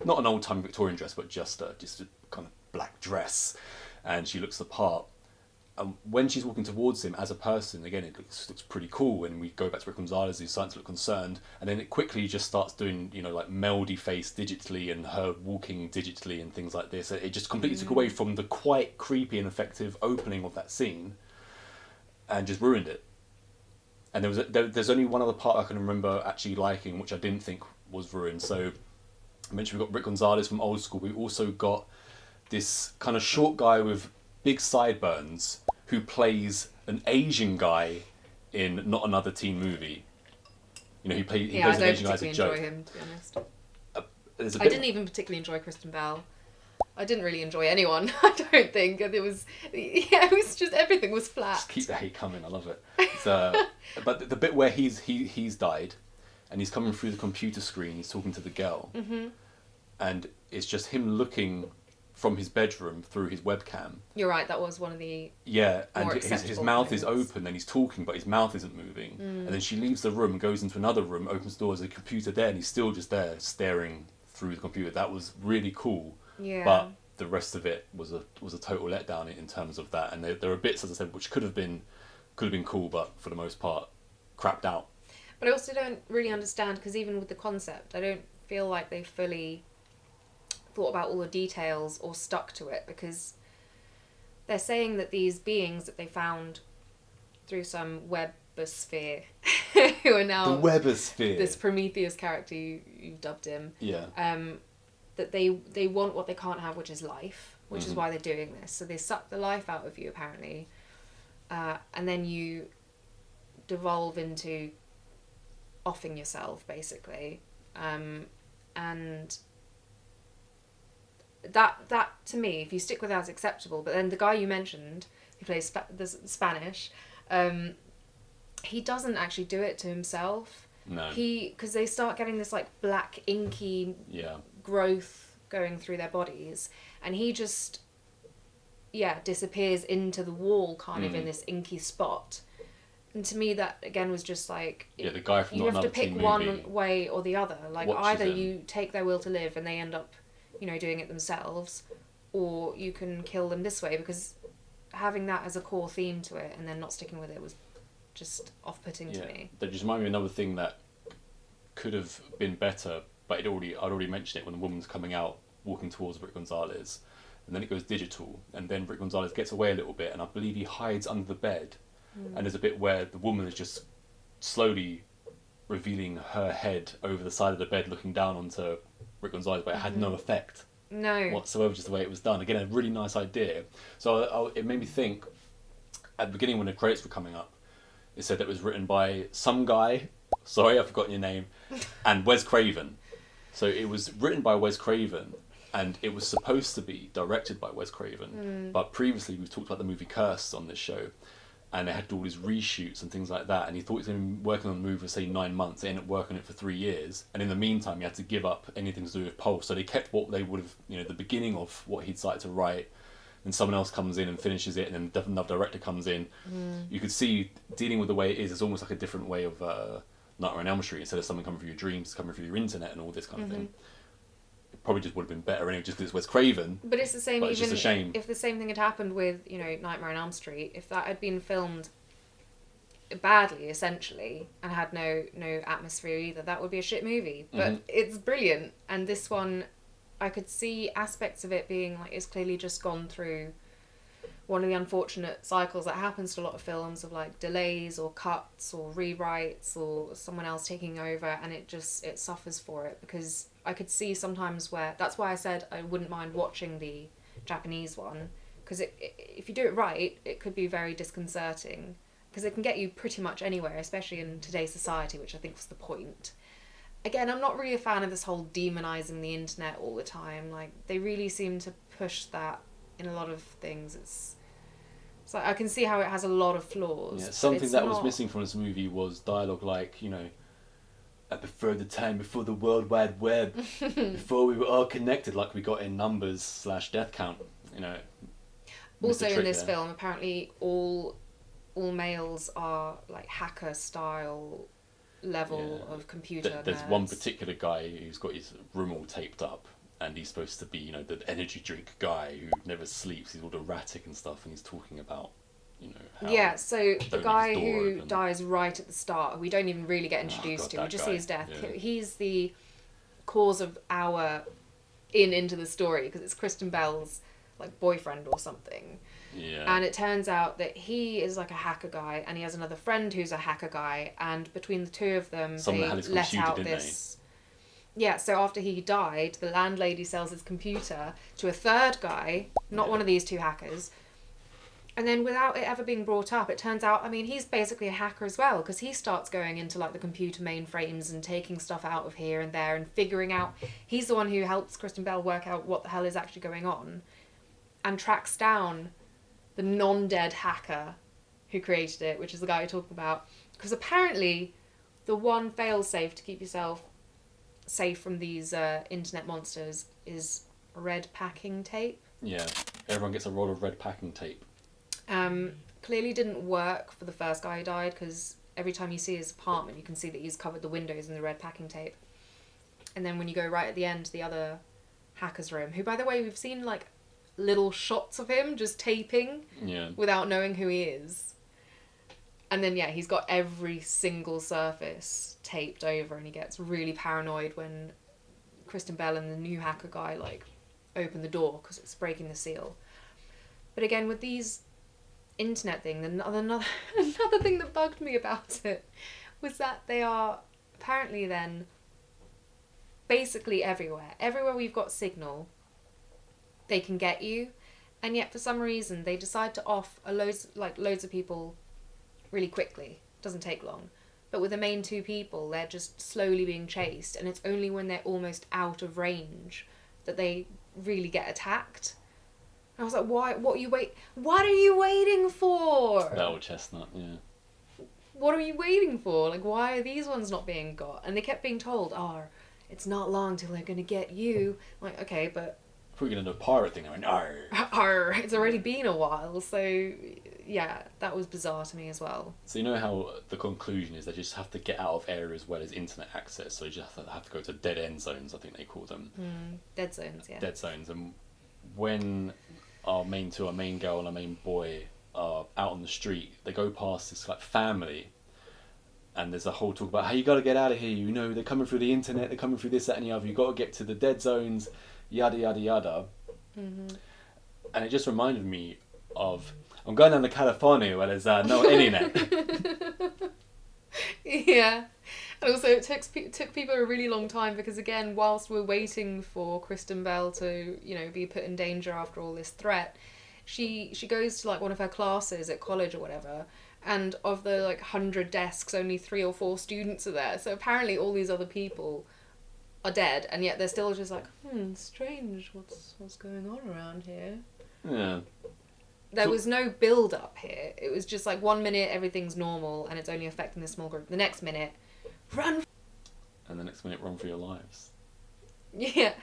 not an old time Victorian dress, but just a kind of black dress, and she looks the part. And when she's walking towards him as a person, again, it looks pretty cool. And we go back to Rick Gonzalez, who's starting to look concerned. And then it quickly just starts doing, like meldy face digitally and her walking digitally and things like this. It just completely took away from the quite creepy and effective opening of that scene and just ruined it. And there's only one other part I can remember actually liking, which I didn't think was ruined. So I mentioned we've got Rick Gonzalez from Old School. We also got this kind of short guy with big sideburns who plays an Asian guy in Not Another Teen Movie. He plays an Asian guy as a joke. I don't particularly enjoy him, to be honest. I didn't even particularly enjoy Kristen Bell. I didn't really enjoy anyone. I don't think it was just everything was flat. Just keep the hate coming. I love it. But the bit where he's died, and he's coming through the computer screen. He's talking to the girl, and it's just him looking from his bedroom through his webcam. You're right. That was one of the and his mouth is things. open and he's talking, but his mouth isn't moving. And then she leaves the room, goes into another room, opens the door, there's a computer there, and he's still just there staring through the computer. That was really cool. Yeah. But the rest of it was a total letdown in terms of that. And there are bits, as I said, which could have been cool, but for the most part, crapped out. But I also don't really understand, because even with the concept, I don't feel like they fully thought about all the details or stuck to it, because they're saying that these beings that they found through some webosphere who are now The webosphere. this Prometheus character you've dubbed him, Yeah. that they want what they can't have, which is life, which is why they're doing this. So they suck the life out of you, apparently, and then you devolve into offing yourself, basically, and that to me, if you stick with that, is acceptable. But then the guy you mentioned, who plays the Spanish, he doesn't actually do it to himself. No. Because they start getting this like black inky growth going through their bodies, and he just disappears into the wall, kind of in this inky spot. And to me, that again was just like, the guy from you Not have to Another Teen pick one Movie way or the other. Like watches either him. you take their will to live and they end up, doing it themselves, or you can kill them this way, because having that as a core theme to it and then not sticking with it was just off-putting to me. That just reminded me of another thing that could have been better, but I'd already mentioned it when the woman's coming out, walking towards Rick Gonzalez, and then it goes digital, and then Rick Gonzalez gets away a little bit, and I believe he hides under the bed, and there's a bit where the woman is just slowly revealing her head over the side of the bed, looking down onto Rick Gonzalez, but it had no effect whatsoever, just the way it was done. Again, a really nice idea. So it made me think, at the beginning when the credits were coming up, it said that it was written by some guy, sorry I've forgotten your name, and Wes Craven. So it was written by Wes Craven, and it was supposed to be directed by Wes Craven, but previously we've talked about the movie Cursed on this show, and they had to do all these reshoots and things like that, and he thought he was going to be working on the movie for say 9 months. They ended up working on it for 3 years, and in the meantime he had to give up anything to do with Pulse, so they kept what they would have, the beginning of what he'd started to write, and someone else comes in and finishes it, and then another director comes in. You could see, dealing with the way it is, it's almost like a different way of Nightmare on Elm Street. Instead of something coming through your dreams, coming through your internet and all this kind of thing. It probably just would have been better anyway, just because it's Wes Craven. But it's the same. But it's even just a shame. if the same thing had happened with Nightmare on Elm Street, if that had been filmed badly essentially and had no atmosphere either, that would be a shit movie. But it's brilliant, and this one, I could see aspects of it being like it's clearly just gone through one of the unfortunate cycles that happens to a lot of films of like delays or cuts or rewrites or someone else taking over, and it suffers for it, because I could see sometimes where, that's why I said I wouldn't mind watching the Japanese one, because if you do it right, it could be very disconcerting, because it can get you pretty much anywhere, especially in today's society, which I think was the point. Again, I'm not really a fan of this whole demonizing the internet all the time. Like, they really seem to push that in a lot of things. It's like, I can see how it has a lot of flaws. Yeah, something that was missing from this movie was dialogue like, I prefer the time before the World Wide Web, before we were all connected, like we got in Numbers / Death Count. Also in this film, apparently all males are like hacker style level of computer. There's one particular guy who's got his room all taped up, and he's supposed to be, the energy drink guy who never sleeps. He's all erratic and stuff, and he's talking about, how so the guy who dies right at the start, we don't even really get introduced to. We just see his death. Yeah. He's the cause of our into the story, because it's Kristen Bell's like boyfriend or something. Yeah. And it turns out that he is like a hacker guy, and he has another friend who's a hacker guy, and between the two of them, they let out this. Yeah, so after he died, the landlady sells his computer to a third guy, not one of these two hackers. And then without it ever being brought up, it turns out, he's basically a hacker as well, because he starts going into like the computer mainframes and taking stuff out of here and there and figuring out, he's the one who helps Kristen Bell work out what the hell is actually going on, and tracks down the non-dead hacker who created it, which is the guy you're talking about. Because apparently the one fail-safe to keep yourself safe from these internet monsters is red packing tape. Yeah, everyone gets a roll of red packing tape. Clearly didn't work for the first guy who died, because every time you see his apartment, you can see that he's covered the windows in the red packing tape. And then when you go right at the end to the other hacker's room, who, by the way, we've seen like little shots of him just taping without knowing who he is. And then, he's got every single surface taped over, and he gets really paranoid when Kristen Bell and the new hacker guy, like, open the door because it's breaking the seal. But again, with these internet thing, another thing that bugged me about it was that they are apparently then basically everywhere. Everywhere we've got signal, they can get you, and yet for some reason they decide to off loads of people really quickly. Doesn't take long. But with the main two people, they're just slowly being chased, and it's only when they're almost out of range that they really get attacked. And I was like, why? What are you waiting for? That old chestnut, yeah. What are you waiting for? Like, why are these ones not being got? And they kept being told, it's not long till they're going to get you. I'm like, okay, but if we're going to do a pirate thing, I went, arr. It's already been a while, so yeah, that was bizarre to me as well. So you know how the conclusion is they just have to get out of areas where there's internet access, so you just have to go to dead end zones, I think they call them. Dead zones, yeah. Dead zones. And when our main girl and our main boy are out on the street, they go past this like family, and there's a whole talk about how you got to get out of here, they're coming through the internet, they're coming through this, that and the other, you got to get to the dead zones, yada yada yada. And it just reminded me of, I'm going down to California where there's no internet. Yeah. And also it took people a really long time, because again, whilst we're waiting for Kristen Bell to, be put in danger after all this threat, she goes to like one of her classes at college or whatever, and of the like 100 desks, only 3 or 4 students are there. So apparently all these other people are dead, and yet they're still just like, strange, what's going on around here? Yeah. There was no build up here. It was just like 1 minute everything's normal and it's only affecting the small group. The next minute, run. And the next minute, run for your lives. Yeah.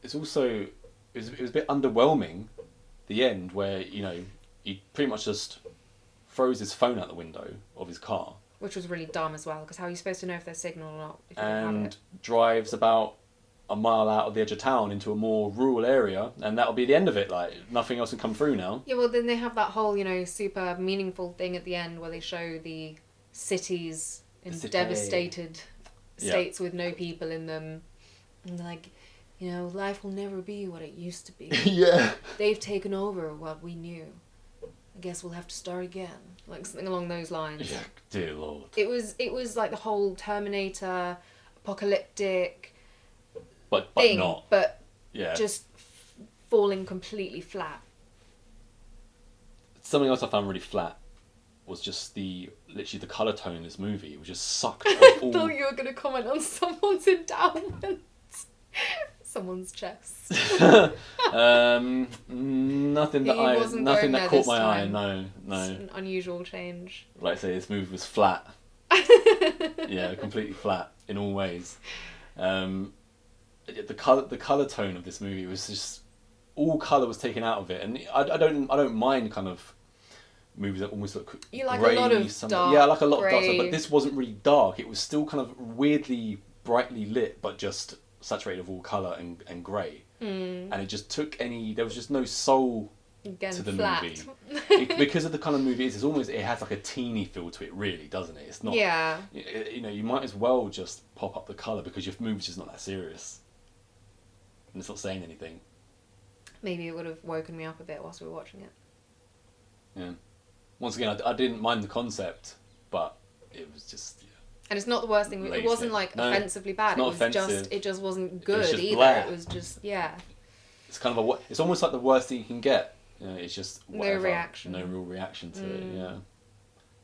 It's also it was a bit underwhelming, the end where he pretty much just throws his phone out the window of his car. Which was really dumb as well, because how are you supposed to know if there's signal or not if you don't have And it? drives about a mile out of the edge of town into a more rural area, and that'll be the end of it. Like, nothing else can come through now. Yeah, well, then they have that whole, super meaningful thing at the end where they show the cities in devastated states with no people in them. And they're like, life will never be what it used to be. Yeah. They've taken over what we knew. I guess we'll have to start again. Like, something along those lines. Yeah, dear Lord. It was like the whole Terminator, apocalyptic but thing, not. but Yeah. just falling completely flat. Something else I found really flat was just literally the colour tone in this movie. It was just sucked I off all... thought you were going to comment on someone's endowment. Someone's chest. nothing that caught my eye. No. It's an unusual change. Like I say, this movie was flat. Yeah, completely flat in all ways. The colour tone of this movie was just, all colour was taken out of it, and I don't mind kind of movies that almost look you like grey, a lot of dark, yeah, I like a lot of dark grey. stuff, but this wasn't really dark. It was still kind of weirdly brightly lit, but just saturated with all colour and grey. And it just there was just no soul Again, to the flat. movie. Because of the kind of movie it is, it has like a teeny feel to it, really, doesn't it? It's not. Yeah. You might as well just pop up the colour because your movie's just not that serious, and it's not saying anything. Maybe it would have woken me up a bit whilst we were watching it. Yeah. Once again, I didn't mind the concept, but it was just. Yeah. And it's not the worst thing. Lazy. It wasn't offensively bad. It's not offensive. It just wasn't good just either. blah. It was just It's kind of it's almost like the worst thing you can get. It's just whatever. No reaction. No real reaction to it. Yeah.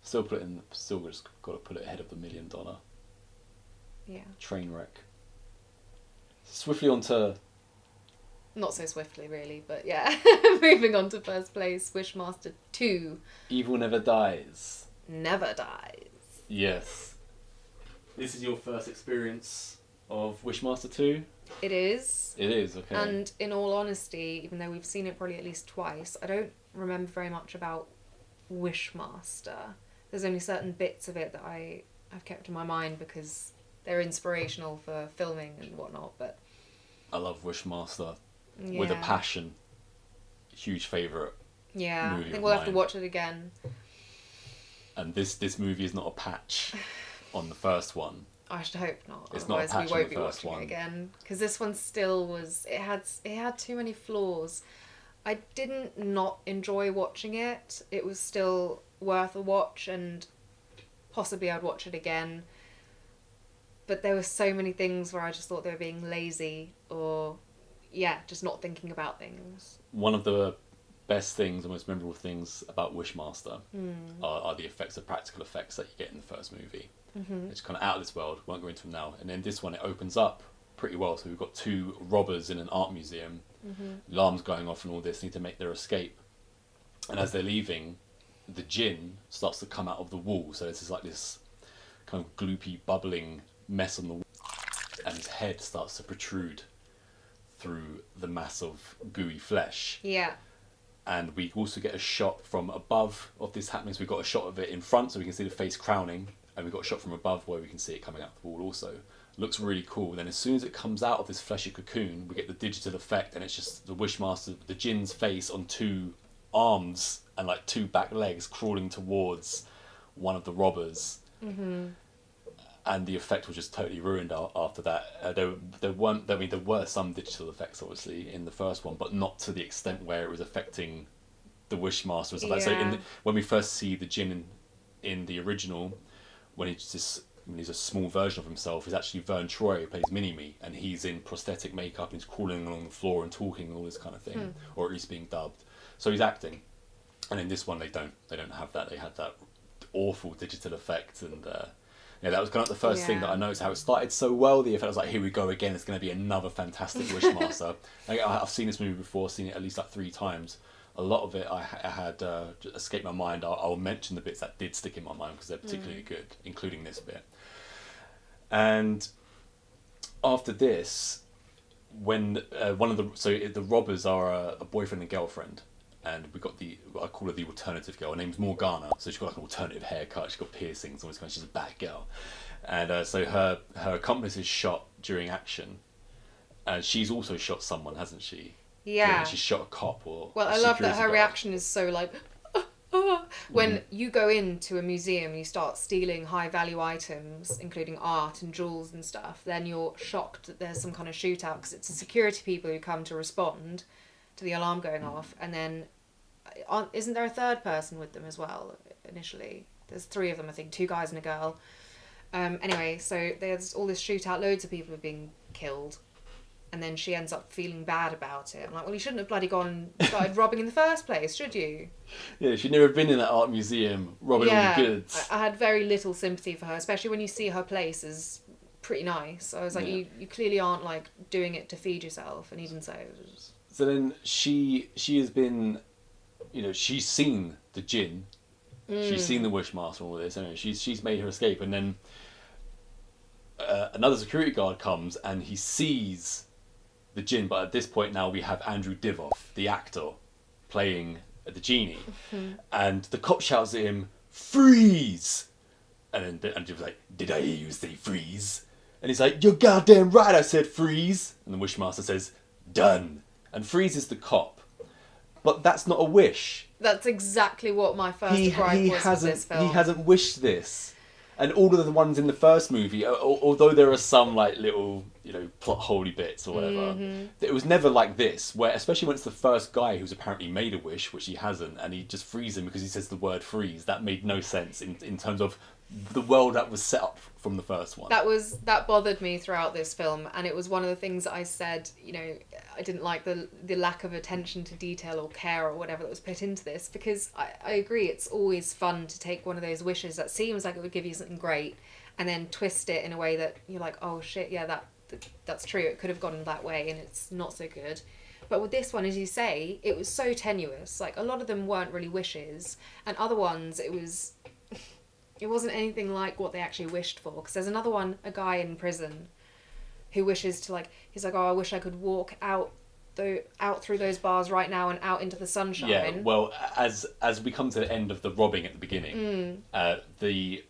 Still just got to put it ahead of the $1 million. Yeah. Train wreck. Swiftly on to... Not so swiftly, really, but yeah. Moving on to first place, Wishmaster 2. Evil Never Dies. Never dies. Yes. This is your first experience of Wishmaster 2? It is. It is, okay. And in all honesty, even though we've seen it probably at least twice, I don't remember very much about Wishmaster. There's only certain bits of it that I've kept in my mind because they're inspirational for filming and whatnot, but... I love Wishmaster with a passion. Huge favourite. Yeah, movie I think of we'll have to mine. watch it again. And this movie is not a patch on the first one. I should hope not. It's not a Otherwise, patch we on won't the be first watching one. it again because this one still was. It had too many flaws. I didn't not enjoy watching it. It was still worth a watch, and possibly I'd watch it again. But there were so many things where I just thought they were being lazy or, just not thinking about things. One of the best things, the most memorable things about Wishmaster are the effects, the practical effects that you get in the first movie. Mm-hmm. It's kind of out of this world, won't go into them now. And then this one, it opens up pretty well. So we've got two robbers in an art museum, alarms going off and all this, need to make their escape. And as they're leaving, the djinn starts to come out of the wall. So this is like this kind of gloopy, bubbling mess on the wall. And his head starts to protrude through the mass of gooey flesh. Yeah. And we also get a shot from above of this happening. So we've got a shot of it in front so we can see the face crowning. And we've got a shot from above where we can see it coming out the wall also. Looks really cool. Then as soon as it comes out of this fleshy cocoon, we get the digital effect, and it's just the Wishmaster, the djinn's face on two arms and like two back legs crawling towards one of the robbers. Mm-hmm. And the effect was just totally ruined after that. There were some digital effects obviously in the first one, but not to the extent where it was affecting the Wishmaster. So when we first see the djinn in the original, when he's a small version of himself, he's actually Vern Troy, who plays Mini-Me, and he's in prosthetic makeup and he's crawling along the floor and talking and all this kind of thing, or at least being dubbed. So he's acting. And in this one, they don't have that. They had that awful digital effect, and Yeah, that was kind of the first thing that I noticed, how it started so well. The effect was like, here we go again, it's going to be another fantastic Wishmaster. I've seen this movie before, seen it at least like 3 times. A lot of it I had just escaped my mind. I'll mention the bits that did stick in my mind because they're particularly good, including this bit. And after this, when the robbers are a boyfriend and girlfriend, and we got I call her the alternative girl. Her name's Morgana, so she's got like an alternative haircut. She's got piercings, all this kind of. She's a bad girl, and so her accomplice is shot during action, and she's also shot someone, hasn't she? Yeah. She shot a cop or. Well, I love that her reaction is so like. When you go into a museum, you start stealing high value items, including art and jewels and stuff, then you're shocked that there's some kind of shootout because it's the security people who come to respond to the alarm going off, and then isn't there a third person with them as well initially? There's 3 of them, I think, 2 guys and a girl. Anyway, so there's all this shootout, loads of people are being killed. And then she ends up feeling bad about it. I'm like, well, you shouldn't have bloody gone and started robbing in the first place, should you? Yeah, she'd never been in that art museum robbing all the goods. I had very little sympathy for her, especially when you see her place is pretty nice. I was like, you clearly aren't like doing it to feed yourself. And even so. So then she has been, she's seen the djinn. She's seen the Wishmaster and all this. Anyway, she's made her escape. And then another security guard comes and he sees the djinn, but at this point now we have Andrew Divoff, the actor, playing the genie, and the cop shouts at him, "Freeze!" And then Andrew's like, "Did I hear you say freeze?" And he's like, "You're goddamn right, I said freeze." And the Wishmaster says, "Done," and freezes the cop. But that's not a wish. That's exactly what my first gripe was with this film. He hasn't wished this. And all of the ones in the first movie, although there are some like little, plot holey bits or whatever, it was never like this. Where, especially when it's the first guy who's apparently made a wish, which he hasn't, and he just frees him because he says the word freeze. That made no sense in terms of the world that was set up from the first one. That bothered me throughout this film, and it was one of the things that I said. I didn't like the lack of attention to detail or care or whatever that was put into this, because I agree it's always fun to take one of those wishes that seems like it would give you something great, and then twist it in a way that you're like, oh shit, yeah, that's true. It could have gone that way, and it's not so good. But with this one, as you say, it was so tenuous. Like, a lot of them weren't really wishes, and other ones it wasn't anything like what they actually wished for. Because there's another one, a guy in prison, who wishes to, he's like, oh, I wish I could walk out through those bars right now and out into the sunshine. Yeah, well, as we come to the end of the robbing at the beginning, after he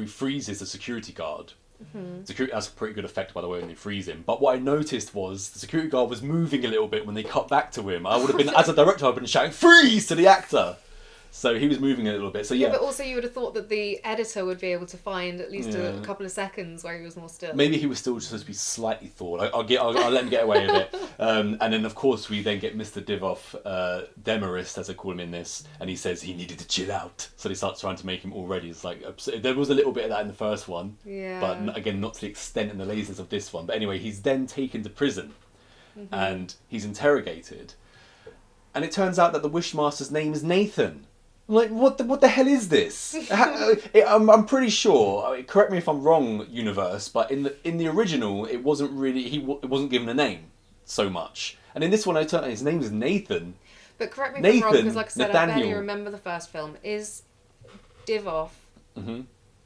freezes the security guard, that's a pretty good effect, by the way, when they freeze him. But what I noticed was the security guard was moving a little bit when they cut back to him. I would have been, as a director, I've been shouting "freeze" to the actor. So he was moving a little bit. So yeah. But also you would have thought that the editor would be able to find at least a couple of seconds where he was more still. Maybe he was still supposed to be slightly thawed. I'll let him get away with it. And then of course we then get Mr. Divoff, Demarest as I call him in this, and he says he needed to chill out. So they start trying to make him all ready. It's like, there was a little bit of that in the first one, but again not to the extent and the laziness of this one. But anyway, he's then taken to prison, and he's interrogated, and it turns out that the Wishmaster's name is Nathan. I'm like, what the hell is this? I'm pretty sure. Correct me if I'm wrong, universe. But in the original, it wasn't really it wasn't given a name so much. And in this one, his name is Nathan. But correct me if I'm wrong, because like I said, I barely remember the first film. Is Divoff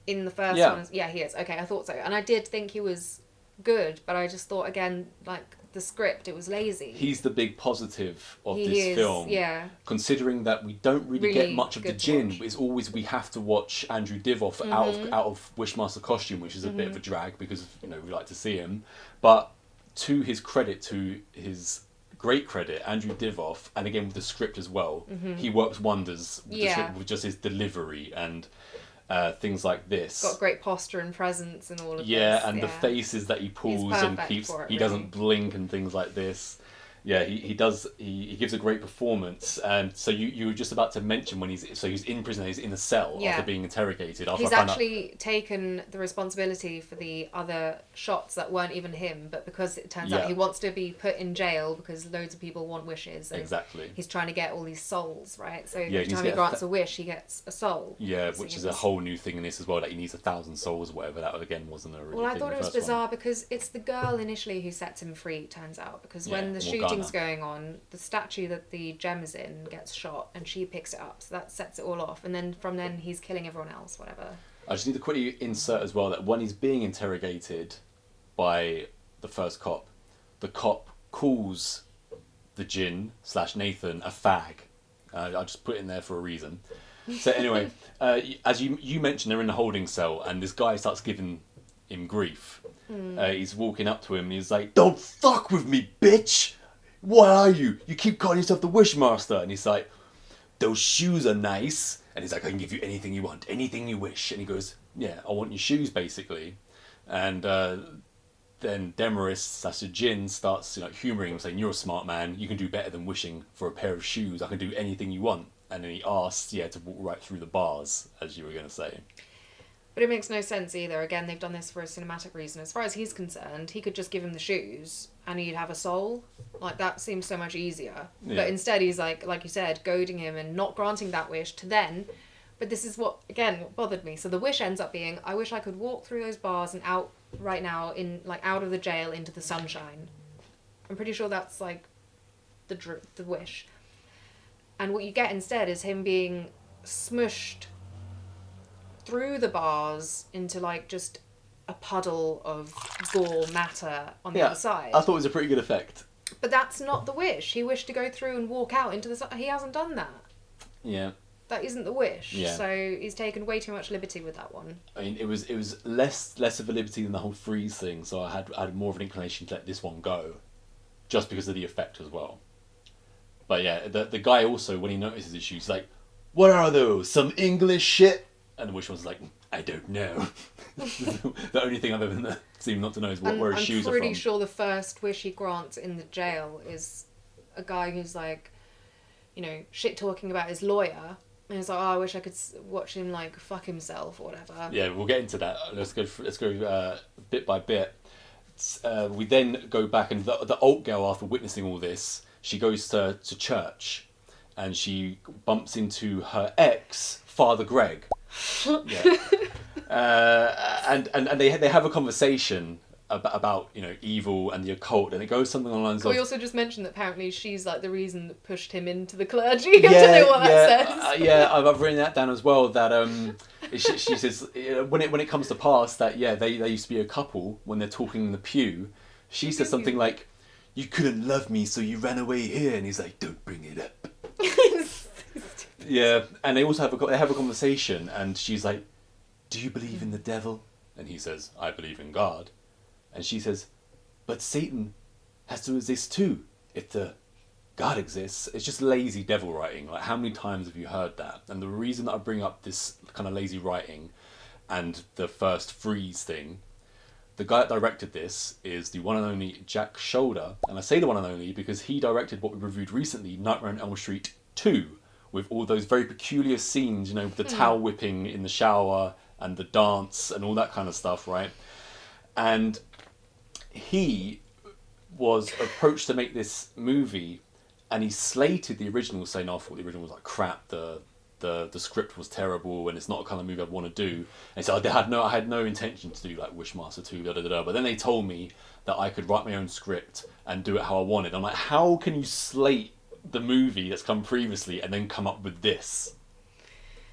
in the first one? Yeah, he is. Okay, I thought so, and I did think he was good, but I just thought again, like, the script, it was lazy. He's the big positive of this film. Yeah. Considering that we don't really get much of the djinn, it's always we have to watch Andrew Divoff out of Wishmaster costume, which is a bit of a drag because we like to see him. But to his credit, to his great credit, Andrew Divoff, and again with the script as well, he works wonders with the script, with just his delivery and things like this. Got great posture and presence and all of this. Yeah, and the faces that he pulls and keeps, he doesn't blink and things like this. Yeah, he does. He gives a great performance, and so you were just about to mention when he's in prison, he's in a cell Yeah. after being interrogated. After He's I found actually taken the responsibility for the other shots that weren't even him, but because it turns out he wants to be put in jail because loads of people want wishes. So exactly. he's trying to get all these souls, right? So Yeah, every time he grants a wish, he gets a soul. Yeah, which is a whole new thing in this as well. That he needs 1,000 souls or whatever. That again wasn't a really. Well, I thing thought in it the was first bizarre one. because it's the girl initially who sets him free. It turns out because when the Morgana. shooting's going on, the statue that the gem is in gets shot, and she picks it up. So that sets it all off, and then from then he's killing everyone else, whatever. I just need to quickly insert as well that when he's being interrogated by the first cop, the cop calls the Jinn / Nathan a fag. I just put it in there for a reason. So anyway, as you mentioned, they're in the holding cell, and this guy starts giving him grief. He's walking up to him, and he's like, "Don't fuck with me, bitch! What are you? You keep calling yourself the Wishmaster." And he's like, "Those shoes are nice." And he's like, "I can give you anything you want, anything you wish." And he goes, "Yeah, I want your shoes, basically." And then Demaris, that's a Jinn, starts humouring him, saying, "You're a smart man. You can do better than wishing for a pair of shoes. I can do anything you want." And then he asks, to walk right through the bars, as you were going to say. But it makes no sense either. Again, they've done this for a cinematic reason. As far as he's concerned, he could just give him the shoes and he'd have a soul. Like, that seems so much easier. Yeah. But instead he's like you said, goading him and not granting that wish to then... But this is what bothered me. So the wish ends up being, I wish I could walk through those bars and out right now, out of the jail into the sunshine. I'm pretty sure that's, the wish. And what you get instead is him being smushed through the bars into just a puddle of gore matter on the other side. I thought it was a pretty good effect. But that's not the wish. He wished to go through and walk out into the sun. He hasn't done that. Yeah. That isn't the wish. Yeah. So he's taken way too much liberty with that one. I mean, it was less of a liberty than the whole freeze thing. So I had more of an inclination to let this one go, just because of the effect as well. But yeah, the guy also, when he notices his shoes, he's like, "What are those? Some English shit?" And the wish one's like, "I don't know." The only thing I've ever seemed not to know is where his shoes are from. I'm pretty sure the first wish he grants in the jail is a guy who's shit talking about his lawyer. And he's like, "Oh, I wish I could watch him fuck himself or whatever." Yeah, we'll get into that. Let's go bit by bit. We then go back, and the alt girl, after witnessing all this, she goes to church, and she bumps into her ex, Father Greg. Yeah. And they have a conversation about evil and the occult, and it goes something along the lines of... We also just mentioned that apparently she's the reason that pushed him into the clergy. I don't know what that says. I've written that down as well, that she says when it comes to past that they used to be a couple when they're talking in the pew. She says something like, "You couldn't love me, so you ran away here," and he's like, "Don't bring it up." Yeah, and they also have a conversation, and she's like, "Do you believe in the devil?" And he says, "I believe in God." And she says, "But Satan has to exist too, if the God exists." It's just lazy devil writing. How many times have you heard that? And the reason that I bring up this kind of lazy writing and the first freeze thing, the guy that directed this is the one and only Jack Shoulder. And I say the one and only because he directed what we reviewed recently, Nightmare on Elm Street 2, with all those very peculiar scenes, with the towel whipping in the shower and the dance and all that kind of stuff, right? And he was approached to make this movie, and he slated the original, saying, "I thought the original was crap, the script was terrible, and it's not a kind of movie I'd want to do." And so I had no intention to do Wishmaster 2, But then they told me that I could write my own script and do it how I wanted. I'm like, how can you slate the movie that's come previously and then come up with this?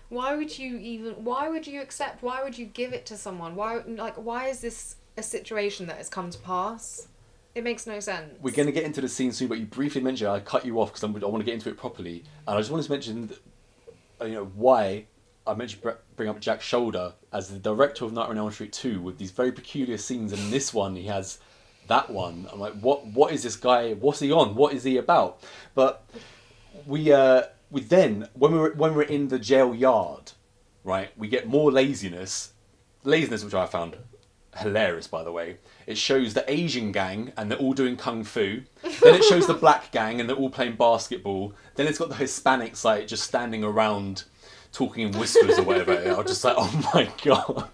Why would you accept? Why would you give it to someone? Why is this a situation that has come to pass? It makes no sense. We're going to get into the scene soon, but you briefly mentioned it. I cut you off because I want to get into it properly, and I just wanted to mention, why I bring up Jack Shoulder as the director of Nightmare on Elm Street 2 with these very peculiar scenes, and in this one he has that one. I'm like, what is this guy? What's he on? What is he about? But we then when we're in the jail yard, right? We get more laziness, which I found hilarious, by the way. It shows the Asian gang and they're all doing kung fu. Then it shows the black gang and they're all playing basketball. Then it's got the Hispanics like just standing around talking in whispers or whatever. I was just like, oh my god.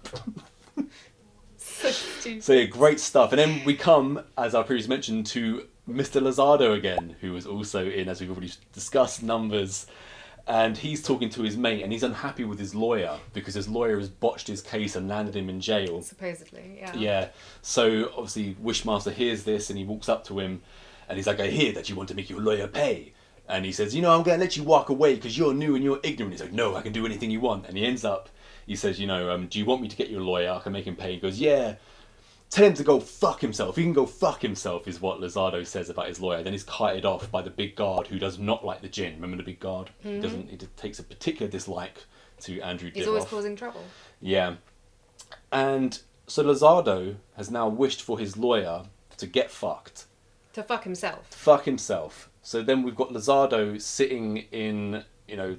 So stupid. So yeah, great stuff. And then we come, as I previously mentioned, to Mr. Lozado again, who was also in, as we've already discussed, Numbers. And he's talking to his mate, and he's unhappy with his lawyer because his lawyer has botched his case and landed him in jail. Supposedly, yeah. Yeah. So obviously Wishmaster hears this and he walks up to him and he's like, I hear that you want to make your lawyer pay. And he says, I'm going to let you walk away because you're new and you're ignorant. He's like, no, I can do anything you want. And he says, do you want me to get your lawyer? I can make him pay. He goes, yeah. Tell him to go fuck himself. He can go fuck himself, is what Lozado says about his lawyer. Then he's kited off by the big guard, who does not like the Djinn. Remember the big guard? Mm-hmm. He takes a particular dislike to Andrew Divoff. He's always causing trouble. Yeah. And so Lozado has now wished for his lawyer to get fucked. To fuck himself. Fuck himself. So then we've got Lozado sitting in,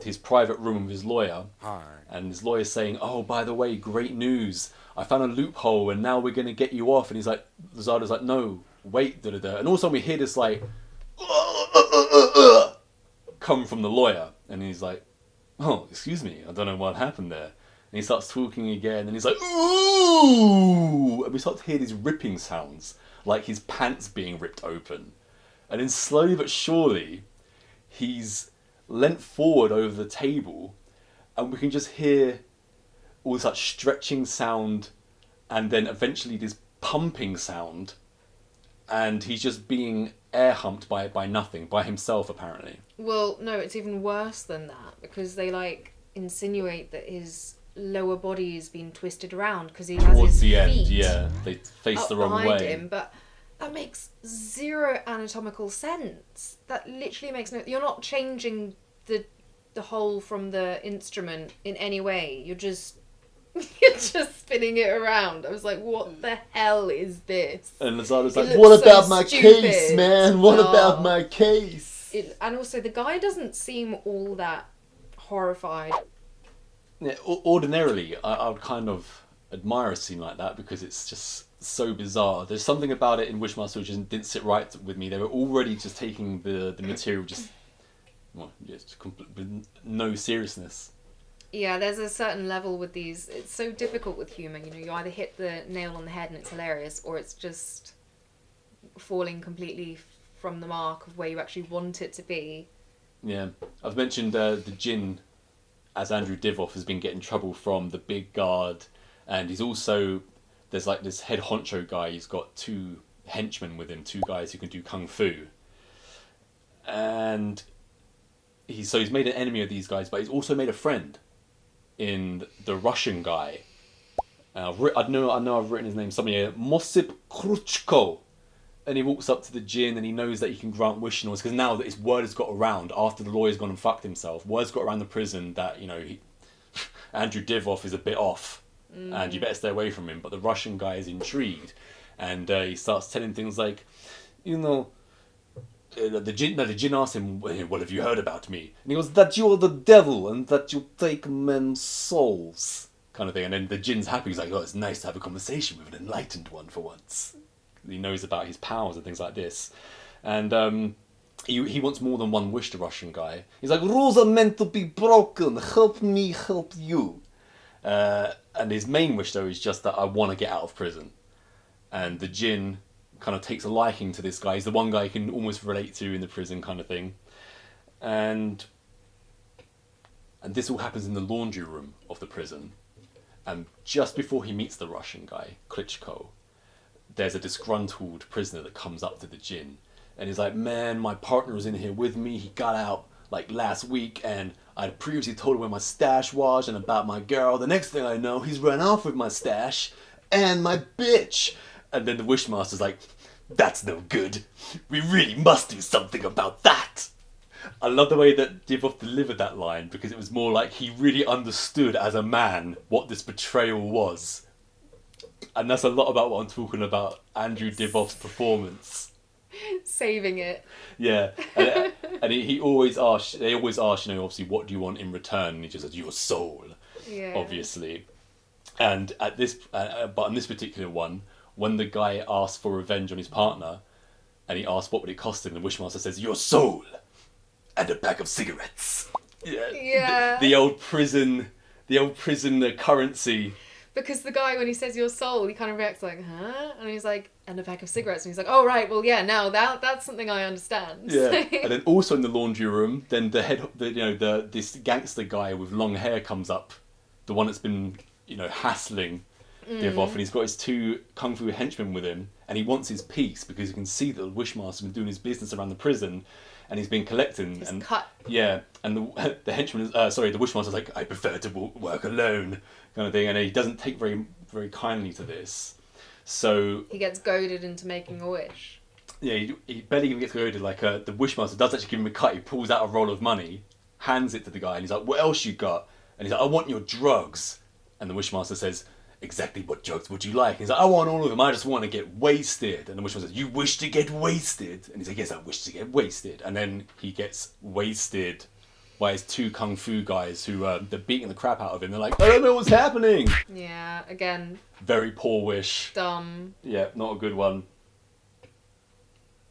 his private room with his lawyer. Hi. And his lawyer's saying, oh, by the way, great news. I found a loophole and now we're going to get you off. And he's like, Lozado's like, no, wait, da-da-da. And also we hear this like, come from the lawyer. And he's like, oh, excuse me, I don't know what happened there. And he starts talking again and he's like, ooh! And we start to hear these ripping sounds, like his pants being ripped open. And then slowly but surely, he's leant forward over the table and we can just hear all this like stretching sound and then eventually this pumping sound, and he's just being air humped by nothing, by himself apparently. Well, no, it's even worse than that because they like insinuate that his lower body has been twisted around because he has Towards his the feet end, yeah, they face up the wrong behind way. him, but that makes zero anatomical sense. That literally makes no. You're not changing the hole from the instrument in any way. You're just spinning it around. I was like, what the hell is this? And Lazado's It like, looks what so about my stupid. case, man? What about my case? And also, the guy doesn't seem all that horrified. Yeah, ordinarily, I would kind of admire a scene like that because it's just so bizarre. There's something about it in Wishmaster which didn't sit right with me. They were already just taking the material just with no seriousness. Yeah, there's a certain level with these. It's so difficult with humour. You either hit the nail on the head and it's hilarious, or it's just falling completely from the mark of where you actually want it to be. Yeah, I've mentioned the Djinn, as Andrew Divoff has been getting trouble from the big guard, and he's also, there's like this head honcho guy. He's got 2 henchmen with him, 2 guys who can do kung fu, and he's made an enemy of these guys, but he's also made a friend in the Russian guy. I know I've written his name somewhere here, Mosip Kruchko. And he walks up to the Djinn and he knows that he can grant wish and all, because now that his word has got around, after the lawyer's gone and fucked himself, word's got around the prison that, Andrew Divoff is a bit off and you better stay away from him. But the Russian guy is intrigued and he starts telling things like, the Djinn asks him, what have you heard about me? And he goes, that you're the devil and that you take men's souls, kind of thing. And then the Djinn's happy. He's like, oh, it's nice to have a conversation with an enlightened one for once. He knows about his powers and things like this. And he wants more than one wish, the Russian guy. He's like, rules are meant to be broken. Help me help you. And his main wish, though, is just that I want to get out of prison. And the Djinn kind of takes a liking to this guy. He's the one guy you can almost relate to in the prison, kind of thing. And this all happens in the laundry room of the prison. And just before he meets the Russian guy, Klitschko, there's a disgruntled prisoner that comes up to the Djinn. And he's like, man, my partner was in here with me. He got out like last week and I'd previously told him where my stash was and about my girl. The next thing I know, he's run off with my stash and my bitch. And then the Wishmaster's like, that's no good. We really must do something about that. I love the way that Divoff delivered that line because it was more like he really understood as a man what this betrayal was. And that's a lot about what I'm talking about, Andrew Divoff's performance. Saving it. Yeah. And he always asks, they always ask, obviously, what do you want in return? And he just says, your soul, Yeah. obviously. And at this, but on this particular one, when the guy asks for revenge on his partner, and he asks what would it cost him, the Wishmaster says, "Your soul and a pack of cigarettes." Yeah. Yeah. The old prison, currency. Because the guy, when he says your soul, he kind of reacts like, huh? And he's like, and a pack of cigarettes. And he's like, oh, right, well, yeah, now that's something I understand. Yeah. And then also in the laundry room, then this gangster guy with long hair comes up, the one that's been, hassling Divoff, and he's got his two kung fu henchmen with him, and he wants his piece because you can see that the Wishmaster's been doing his business around the prison, and he's been collecting. He's and cut. Yeah, and the henchman, the Wishmaster's like, I prefer to work alone, kind of thing, and he doesn't take very, very kindly to this. So he gets goaded into making a wish. Yeah, he barely even gets goaded. Like the Wishmaster does actually give him a cut. He pulls out a roll of money, hands it to the guy, and he's like, "What else you got?" And he's like, "I want your drugs." And the Wishmaster says, "Exactly what drugs would you like?" And he's like, "I want all of them. I just want to get wasted." And the Wishmaster says, "You wish to get wasted?" And he's like, "Yes, I wish to get wasted." And then he gets wasted by his two kung fu guys who they're beating the crap out of him. They're like, "I don't know what's happening." Yeah, again. Very poor wish. Dumb. Yeah, not a good one.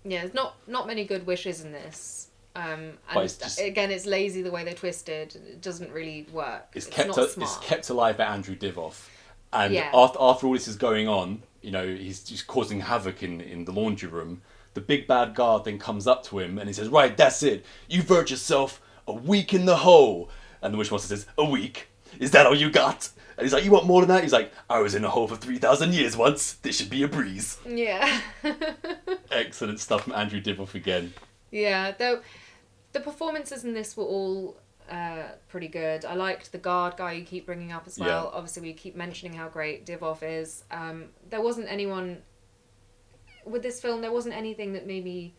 Yeah, there's not many good wishes in this. And just, again, it's lazy the way they're twisted. It doesn't really work. It's not smart. It's kept alive by Andrew Divoff. And yeah. after all this is going on, he's just causing havoc in the laundry room. The big bad guard then comes up to him and he says, "Right, that's it. You've earned yourself a week in the hole." And the Wishmaster says, "A week? Is that all you got?" And he's like, "You want more than that?" He's like, "I was in a hole for 3,000 years once. This should be a breeze." Yeah. Excellent stuff from Andrew Divoff again. Yeah, though the performances in this were all pretty good. I liked the guard guy you keep bringing up as well. Yeah. Obviously, we keep mentioning how great Divoff is. There wasn't anyone... With this film, there wasn't anything that made me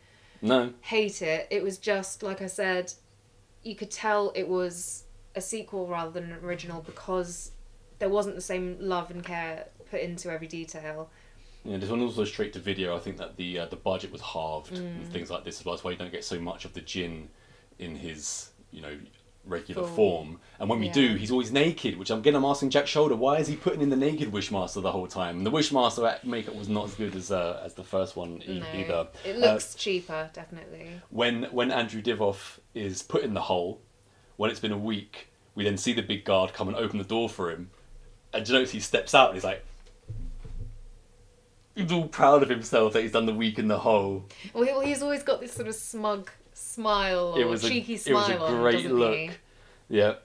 hate it. It was just, like I said, you could tell it was a sequel rather than an original because there wasn't the same love and care put into every detail. Yeah, this one also straight to video. I think that the budget was halved and things like this as well. That's why you don't get so much of the Jin in his regular form. And when we do, he's always naked. Which I'm asking Jack Shoulder, why is he putting in the naked Wishmaster the whole time? And the Wishmaster makeup was not as good as the first one either. It looks cheaper, definitely. When Andrew Divoff is put in the hole, when it's been a week, we then see the big guard come and open the door for him, and do you notice he steps out and he's like. He's all proud of himself that he's done the week in the hole. Well, he's always got this sort of smug smile or cheeky smile. It was a great look. He? Yeah.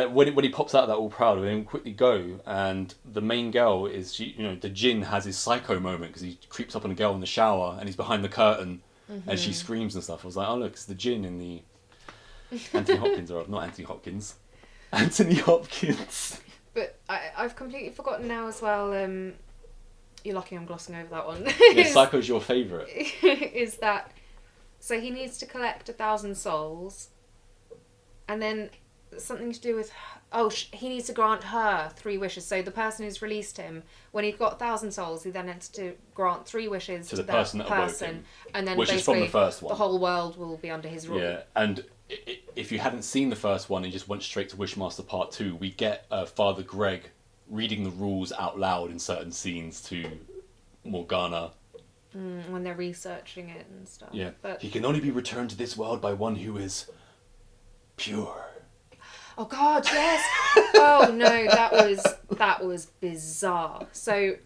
When he pops out of that all proud of him, quickly go, and the main girl is, the Jin has his psycho moment because he creeps up on a girl in the shower and he's behind the curtain and she screams and stuff. I was like, oh look, it's the Jin in the Anthony Hopkins, or not Anthony Hopkins, Anthony Hopkins. But I've completely forgotten now as well. You're lucky I'm glossing over that one. Yeah, Psycho's your favourite. Is that... So he needs to collect 1,000 souls. And then something to do with... he needs to grant her 3 wishes. So the person who's released him, when he got 1,000 souls, he then has to grant 3 wishes to the person that awoke him. And then which is from the first one. The whole world will be under his rule. Yeah, and if you hadn't seen the first one and just went straight to Wishmaster Part 2, we get Father Greg reading the rules out loud in certain scenes to Morgana. When they're researching it and stuff. Yeah. But he can only be returned to this world by one who is pure. Oh God, yes. Oh no, that was bizarre. So,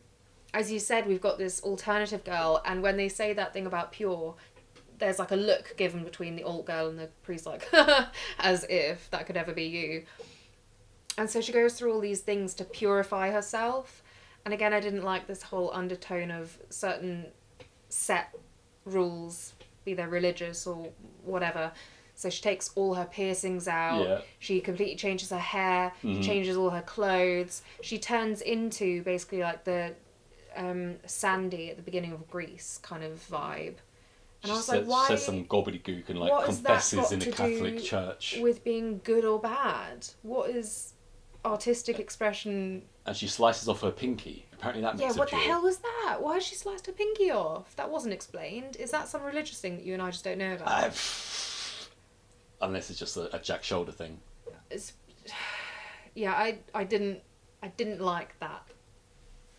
as you said, we've got this alternative girl, and when they say that thing about pure, there's like a look given between the alt girl and the priest, like, as if that could ever be you. And so she goes through all these things to purify herself. And again, I didn't like this whole undertone of certain set rules, be they religious or whatever. So she takes all her piercings out. Yeah. She completely changes her hair. She changes all her clothes. She turns into basically like the Sandy at the beginning of Grease kind of vibe. And I was like, why? Says some gobbledygook and like confesses in a Catholic church. With being good or bad? What is artistic expression? And she slices off her pinky. Apparently that makes her pure. Yeah, what the hell was that? Why has she sliced her pinky off? That wasn't explained. Is that some religious thing that you and I just don't know about? Unless it's just a Jack Shoulder thing. I didn't I didn't like that.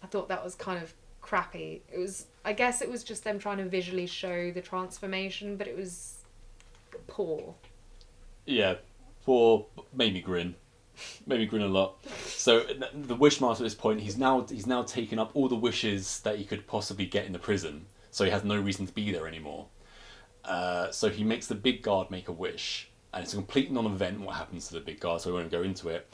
I thought that was kind of crappy. I guess it was just them trying to visually show the transformation, but it was poor. Yeah, made me grin. Made me grin a lot. So the Wishmaster at this point, he's now taken up all the wishes that he could possibly get in the prison. So he has no reason to be there anymore. So he makes the big guard make a wish, and it's a complete non-event what happens to the big guard, so I won't go into it.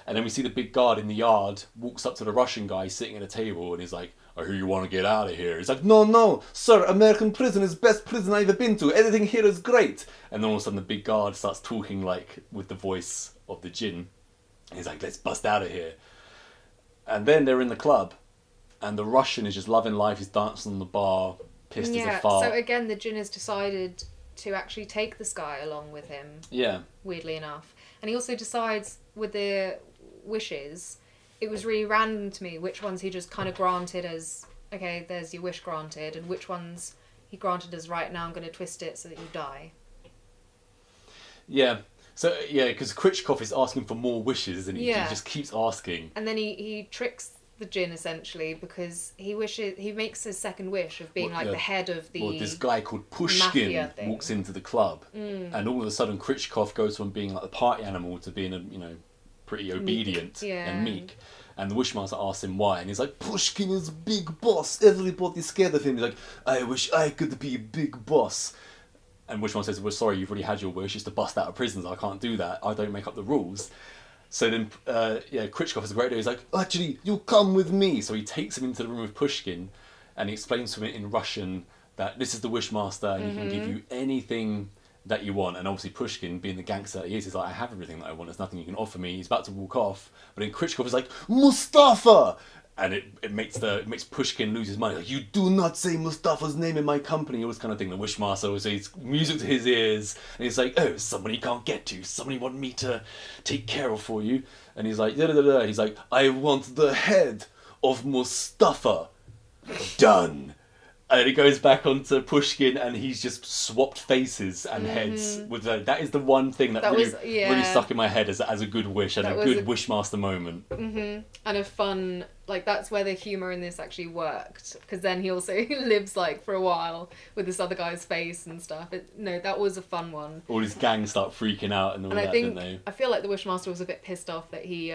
And then we see the big guard in the yard walks up to the Russian guy sitting at a table, and he's like, "I hear you want to get out of here." He's like, "No, sir, American prison is best prison I've ever been to. Everything here is great." And then all of a sudden the big guard starts talking like with the voice of the djinn. He's like, "Let's bust out of here." And then they're in the club, and the Russian is just loving life. He's dancing on the bar, pissed as a fart. So again, the djinn has decided to actually take this guy along with him. Yeah. Weirdly enough. And he also decides with the wishes, it was really random to me which ones he just kind of granted as, okay, there's your wish granted, and which ones he granted as, right, now I'm going to twist it so that you die. Yeah. So, yeah, because Krichkov is asking for more wishes, and he just keeps asking. And then he tricks the djinn, essentially, because he makes his second wish of being the head of the this guy called Pushkin walks into the club, and all of a sudden Krichkov goes from being like the party animal to being pretty obedient and meek. And the Wishmaster asks him why, and he's like, "Pushkin is big boss. Everybody's scared of him." He's like, "I wish I could be a big boss." And Wishmaster says, "Well, sorry, you've already had your wish. It's to bust out of prisons. I can't do that. I don't make up the rules." So then, Krichkov has a great idea. He's like, "Actually, you come with me." So he takes him into the room with Pushkin, and he explains to him in Russian that this is the Wishmaster, and he can give you anything that you want. And obviously Pushkin, being the gangster that he is, he's like, "I have everything that I want. There's nothing you can offer me." He's about to walk off, but then Krichkov is like, "Mustafa!" And it makes Pushkin lose his mind. Like, "You do not say Mustafa's name in my company," all this kind of thing. The Wishmaster always says music to his ears, and he's like, "Oh, somebody can't get to. Somebody want me to take care of for you." And he's like, da. He's like, "I want the head of Mustafa." Done. And he goes back onto Pushkin, and he's just swapped faces and heads. With that is the one thing that really stuck in my head as a good wish and a good Wishmaster moment. And a fun, that's where the humour in this actually worked, because then he also lives for a while with this other guy's face and stuff. That was a fun one. All his gangs start freaking out and all that, didn't they? I feel like the Wishmaster was a bit pissed off that he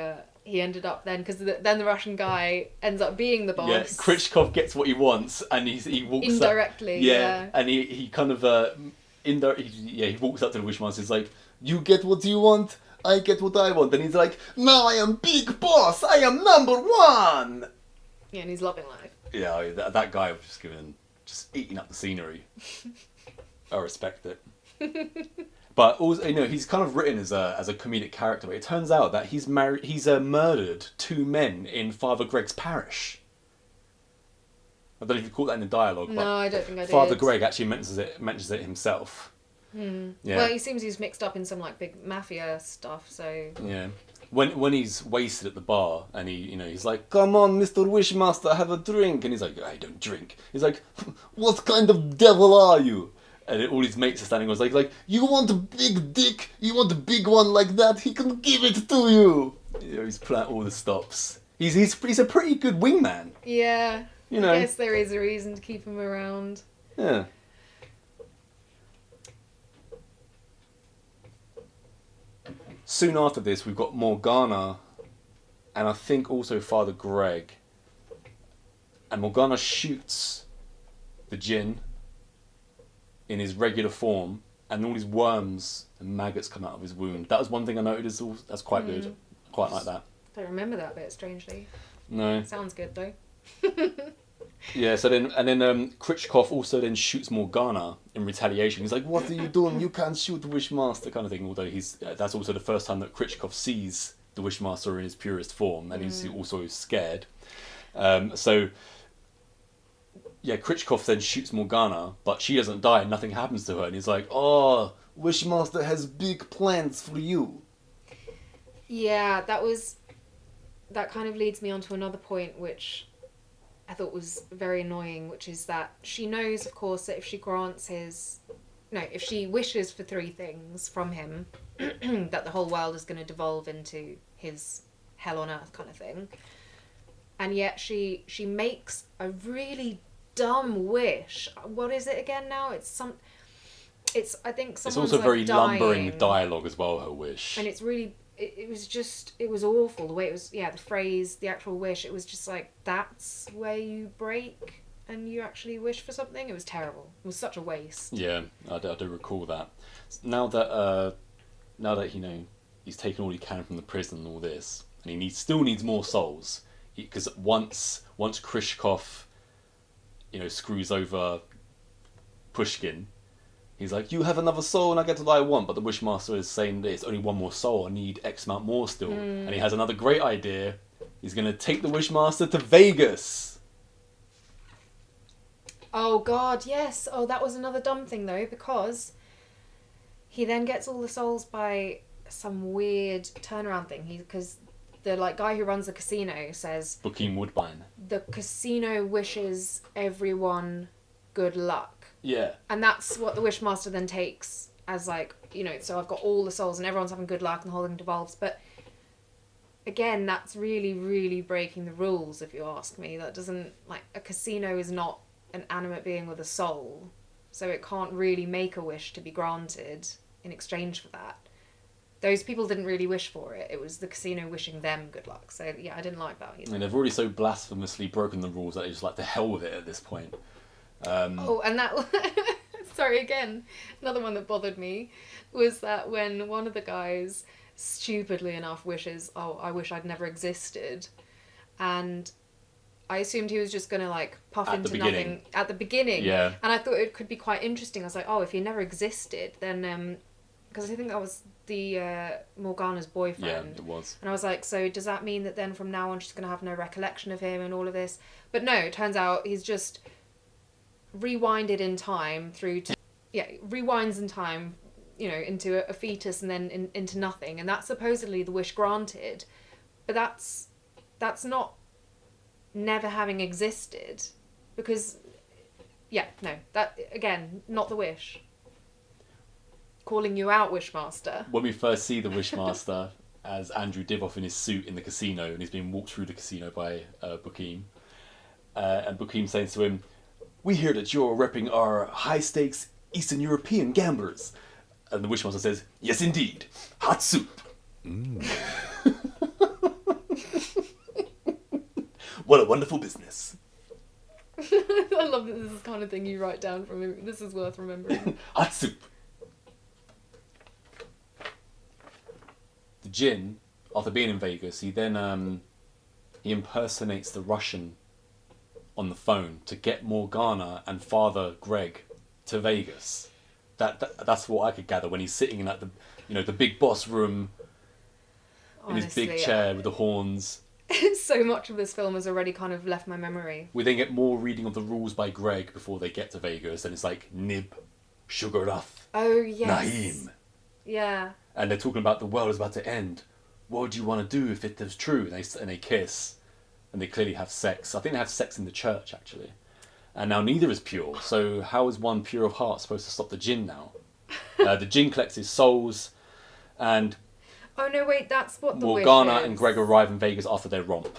ended up then, because then the Russian guy ends up being the boss. Yeah, Krichkov gets what he wants, and he walks indirectly. Up, yeah, and he kind of he walks up to the Wishmaster. He's like, "You get what you want, I get what I want," and he's like, "Now I am big boss. I am number one." Yeah, and he's loving life. Yeah, that guy was just eating up the scenery. I respect it. But also, he's kind of written as a comedic character. But it turns out that he's murdered 2 men in Father Greg's parish. I don't know if you caught that in the dialogue. No, I don't think I did. Father Greg actually mentions it himself. Yeah. Well, he seems he's mixed up in some big mafia stuff. So yeah, when he's wasted at the bar and he's like, "Come on, Mr. Wishmaster, have a drink," and he's like, "I don't drink." He's like, "What kind of devil are you?" And all his mates are standing. Was like, "You want a big dick? You want a big one like that? He can give it to you." He's pulling out all the stops. He's a pretty good wingman. Yeah. I guess there is a reason to keep him around. Yeah. Soon after this, we've got Morgana, and I think also Father Greg. And Morgana shoots the djinn in his regular form, and all his worms and maggots come out of his wound. That was one thing I noted. That's quite good. Quite like that. Don't remember that bit, strangely. No. Sounds good though. Yeah. So then Krichkov also then shoots Morgana in retaliation. He's like, "What are you doing? You can't shoot the Wishmaster," kind of thing. Although that's also the first time that Krichkov sees the Wishmaster in his purest form, and he's also scared. Yeah, Krichkov then shoots Morgana, but she doesn't die and nothing happens to her. And he's like, "Oh, Wishmaster has big plans for you." Yeah, that kind of leads me on to another point, which I thought was very annoying, which is that she knows, of course, that if she wishes for 3 things from him, that the whole world is going to devolve into his hell on earth kind of thing. And yet she makes a really dumb wish. What is it again now? I think someone's It's also like very dying, lumbering dialogue as well, her wish. and it's really it was awful the way it was. Yeah, the phrase, the actual wish. It was just like, that's where you break and you actually wish for something. It was terrible. It was such a waste. Yeah, I do recall that. Now that he's taken all he can from the prison and all this, and he still needs more souls. Because once Krishkov, screws over Pushkin, he's like, you have another soul and I get what I want. But the Wishmaster is saying that it's only one more soul, I need X amount more still. And he has another great idea. He's going to take the Wishmaster to Vegas. Oh God, yes. Oh, that was another dumb thing though, because he then gets all the souls by some weird turnaround thing. Because the guy who runs the casino says, Bokeem Woodbine. The casino wishes everyone good luck. Yeah. And that's what the Wishmaster then takes as so I've got all the souls and everyone's having good luck and the whole thing devolves. But again, that's really, really breaking the rules, if you ask me. That doesn't, a casino is not an animate being with a soul, so it can't really make a wish to be granted in exchange for that. Those people didn't really wish for it. It was the casino wishing them good luck. So yeah, I didn't like that either. And they've already so blasphemously broken the rules that they just like, to hell with it at this point. And that sorry, again, another one that bothered me was that when one of the guys, stupidly enough, wishes, oh, I wish I'd never existed, and I assumed he was just going to puff into nothing at the beginning. Yeah. And I thought it could be quite interesting. I was like, oh, if he never existed, then because I think that was the Morgana's boyfriend. Yeah, it was. And I was like, so does that mean that then from now on she's going to have no recollection of him and all of this? But no, it turns out he's just rewinded in time rewinds in time, into a fetus and then into nothing. And that's supposedly the wish granted. But that's not never having existed. Because, that, again, not the wish. Calling you out, Wishmaster. When we first see the Wishmaster as Andrew Divoff in his suit in the casino, and he's being walked through the casino by Bokeem, and Bokeem saying to him, we hear that you're repping our high-stakes Eastern European gamblers. And the Wishmaster says, yes indeed, hot soup. What a wonderful business. I love that this is the kind of thing you write down from him. This is worth remembering. Hot soup. The Djinn, after being in Vegas, he then he impersonates the Russian on the phone to get Morgana and Father Greg to Vegas. That's what I could gather when he's sitting in the big boss room. Honestly, in his big chair with the horns. So much of this film has already kind of left my memory. We then get more reading of the rules by Greg before they get to Vegas, and it's like Nib, Sugaraf, oh yes, Naheem. Yeah. And they're talking about the world is about to end. What would you want to do if it was true? And they kiss, and they clearly have sex. I think they have sex in the church actually. And now neither is pure. So how is one pure of heart supposed to stop the Djinn now? The Djinn collects his souls, and oh no, wait, that's what the Morgana wish is. and Greg arrive in Vegas after their romp.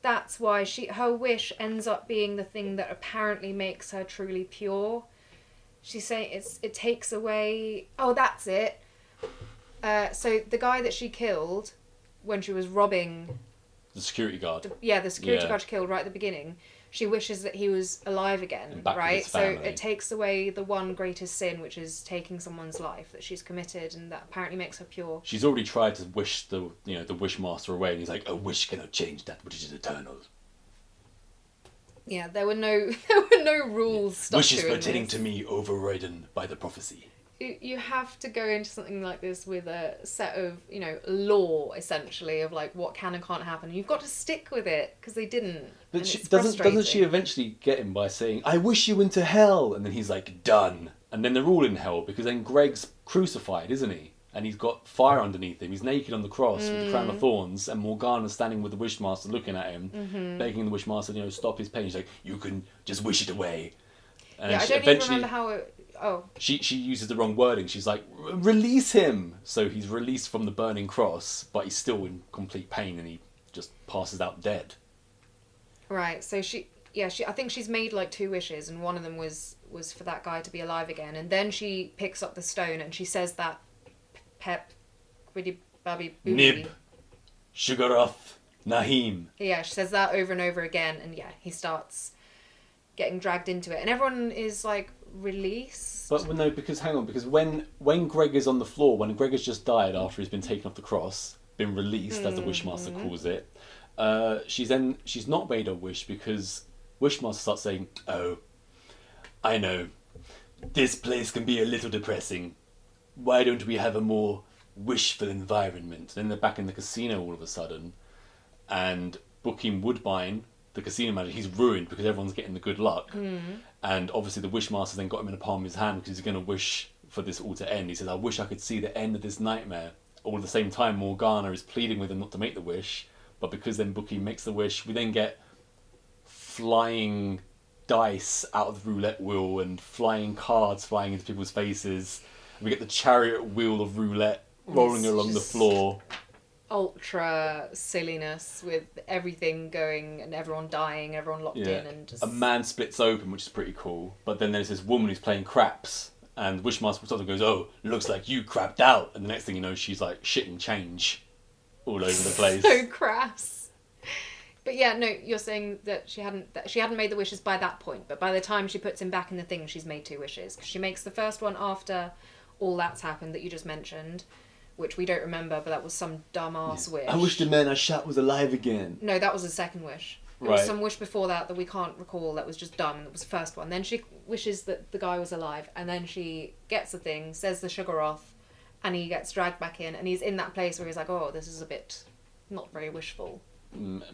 That's why her wish ends up being the thing that apparently makes her truly pure. She's saying it takes away. Oh, that's it. So the guy that she killed when she was robbing the security guard. The security guard she killed right at the beginning. She wishes that he was alive again, right? So it takes away the one greatest sin, which is taking someone's life that she's committed, and that apparently makes her pure. She's already tried to wish the Wishmaster away, and he's like, "A wish cannot change that which is eternal." Yeah, there were no rules stuck Wishes to pertaining to me overridden by the prophecy. You have to go into something like this with a set of, law, essentially, of what can and can't happen. And you've got to stick with it, because they didn't. But doesn't she eventually get him by saying, I wish you into hell? And then he's like, done. And then they're all in hell, because then Greg's crucified, isn't he? And he's got fire underneath him. He's naked on the cross with the crown of thorns, and Morgana's standing with the Wishmaster looking at him, begging the Wishmaster, stop his pain. He's like, you can just wish it away. And I don't even remember how Oh. She uses the wrong wording. She's like, release him! So he's released from the burning cross, but he's still in complete pain and he just passes out dead. Right, so I think she's made like 2 wishes, and one of them was for that guy to be alive again, and then she picks up the stone and she says that pep, quiddy babby booby. Nib, Shugaroth, Nahim. Yeah, she says that over and over again, and yeah, he starts getting dragged into it, and everyone is like released. But no, because hang on, because when Greg is on the floor, when Greg has just died after he's been taken off the cross, been released as the Wishmaster calls it, she's not made a wish because Wishmaster starts saying, "Oh, I know, this place can be a little depressing. Why don't we have a more wishful environment?" Then they're back in the casino all of a sudden, and Booking Woodbine, the casino manager, he's ruined because everyone's getting the good luck. And obviously the Wishmaster then got him in the palm of his hand because he's going to wish for this all to end. He says, "I wish I could see the end of this nightmare." All at the same time, Morgana is pleading with him not to make the wish, but because then Booking makes the wish, we then get flying dice out of the roulette wheel and flying cards flying into people's faces. And we get the chariot wheel of roulette rolling along the floor. Ultra silliness with everything going and everyone dying, everyone locked in, and just... A man splits open, which is pretty cool. But then there's this woman who's playing craps, and Wishmaster sort of goes, "Oh, looks like you crapped out." And the next thing you know, she's like shitting change all over the place. So crass. But yeah, no, you're saying that she hadn't made the wishes by that point, but by the time she puts him back in the thing, she's made 2 wishes. She makes the first one after all that's happened that you just mentioned, which we don't remember, but that was some dumbass wish. "I wish the man I shot was alive again." No, that was the second wish. There was some wish before that we can't recall that was just dumb. That was the first one. Then she wishes that the guy was alive, and then she gets the thing, says the Shugaroth, and he gets dragged back in, and he's in that place where he's like, "Oh, this is a bit not very wishful."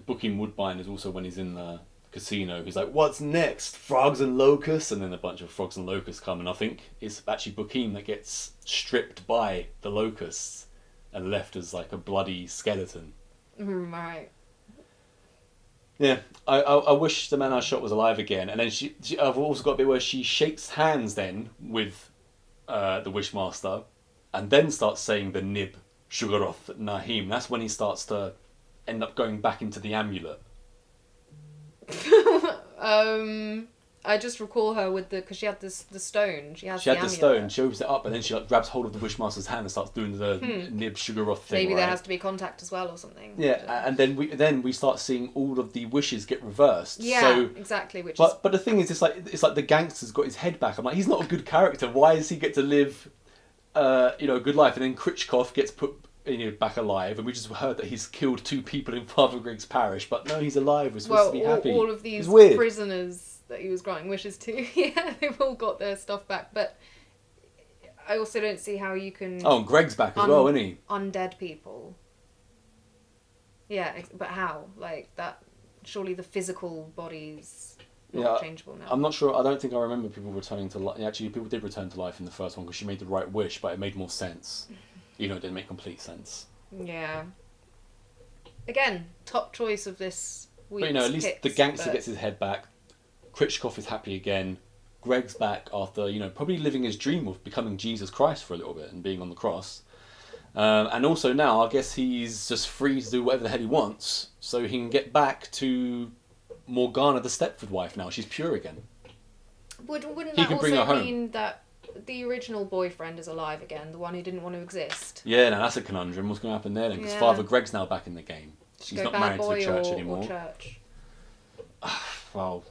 Booking Woodbine is also when he's in the casino. He's like, "What's next? Frogs and locusts?" And then a bunch of frogs and locusts come, and I think it's actually Booking that gets stripped by the locusts and left as like a bloody skeleton. Right. Yeah, I wish the man I shot was alive again. And then I've also got a bit where she shakes hands then with the Wishmaster, and then starts saying the Nib, Shugaroth, Nahim. That's when he starts to end up going back into the amulet. I just recall her with because she had the stone. She had the amulet. Stone. She opens it up, and then she like grabs hold of the Wishmaster's hand and starts doing the Nib Shugaroth thing. Maybe there has to be contact as well, or something. Yeah, and then we start seeing all of the wishes get reversed. Yeah, so, exactly. But the thing is, it's like the gangster's got his head back. I'm like, he's not a good character. Why does he get to live, a good life? And then Krichkov gets put back alive, and we just heard that he's killed 2 people in Father Greg's parish. But no, he's alive. We're supposed to be happy. All of these prisoners that he was granting wishes to, yeah, they've all got their stuff back. But I also don't see how you can... Oh, and Greg's back as well, isn't he? Undead people. Yeah, but how? Like, that... Surely the physical body's not changeable now. I'm not sure. I don't think I remember people returning to life. Actually, people did return to life in the first one because she made the right wish, but it made more sense. It didn't make complete sense. Yeah. Again, top choice of this week's But, at least picks, the gangster gets his head back. Krichkov is happy again. Greg's back after, probably living his dream of becoming Jesus Christ for a little bit and being on the cross. And also now, I guess he's just free to do whatever the hell he wants, so he can get back to Morgana, the Stepford wife now. She's pure again. Wouldn't that also mean that the original boyfriend is alive again, the one who didn't want to exist? Yeah, now that's a conundrum. What's going to happen there then? Because Father Greg's now back in the game. She's not married to the church anymore. Or church. Well...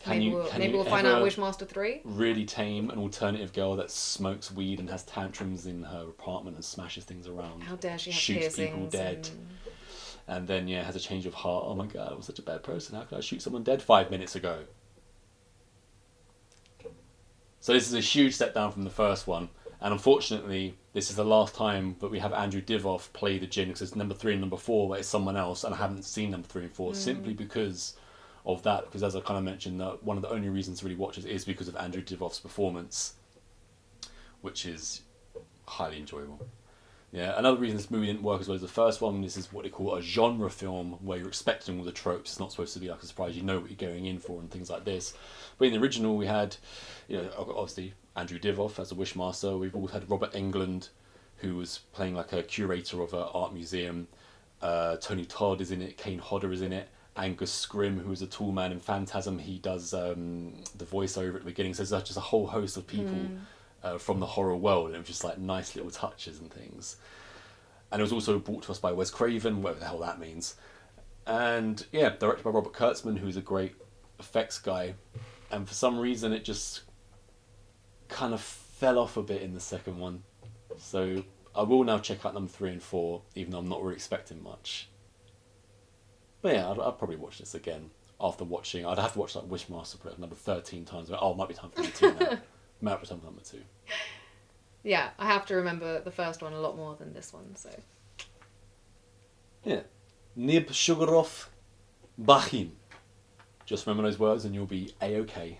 Maybe we'll find out Wishmaster 3. Really tame an alternative girl that smokes weed and has tantrums in her apartment and smashes things around. How dare she have shoots piercings people dead. And then, has a change of heart. Oh my god, I was such a bad person. How could I shoot someone dead 5 minutes ago? So this is a huge step down from the first one. And unfortunately, this is the last time that we have Andrew Divoff play the Djinn, because it's number 3 and number 4, where it's someone else, and I haven't seen number 3 and 4, simply because of that, because as I kind of mentioned, that one of the only reasons to really watch it is because of Andrew Divoff's performance, which is highly enjoyable. Yeah, another reason this movie didn't work as well as the first one, this is what they call a genre film, where you're expecting all the tropes. It's not supposed to be like a surprise, you know what you're going in for and things like this. But in the original we had, obviously Andrew Divoff as a Wishmaster. We've also had Robert Englund, who was playing like a curator of an art museum. Tony Todd is in it. Kane Hodder is in it. Angus Scrimm, who is a tall man in Phantasm, he does the voiceover at the beginning. So there's just a whole host of people from the horror world, and it was just like nice little touches and things. And it was also brought to us by Wes Craven, whatever the hell that means. And yeah, directed by Robert Kurtzman, who's a great effects guy. And for some reason, it just kind of fell off a bit in the second one. So I will now check out number 3 and 4, even though I'm not really expecting much. But yeah, I'd probably watch this again after watching. I'd have to watch like Wishmaster for number 13 times. Oh, it might be time for number 2 now. Might be time for number 2. Yeah, I have to remember the first one a lot more than this one, so. Yeah. Nib Sugaroff Bachim. Just remember those words and you'll be A-OK.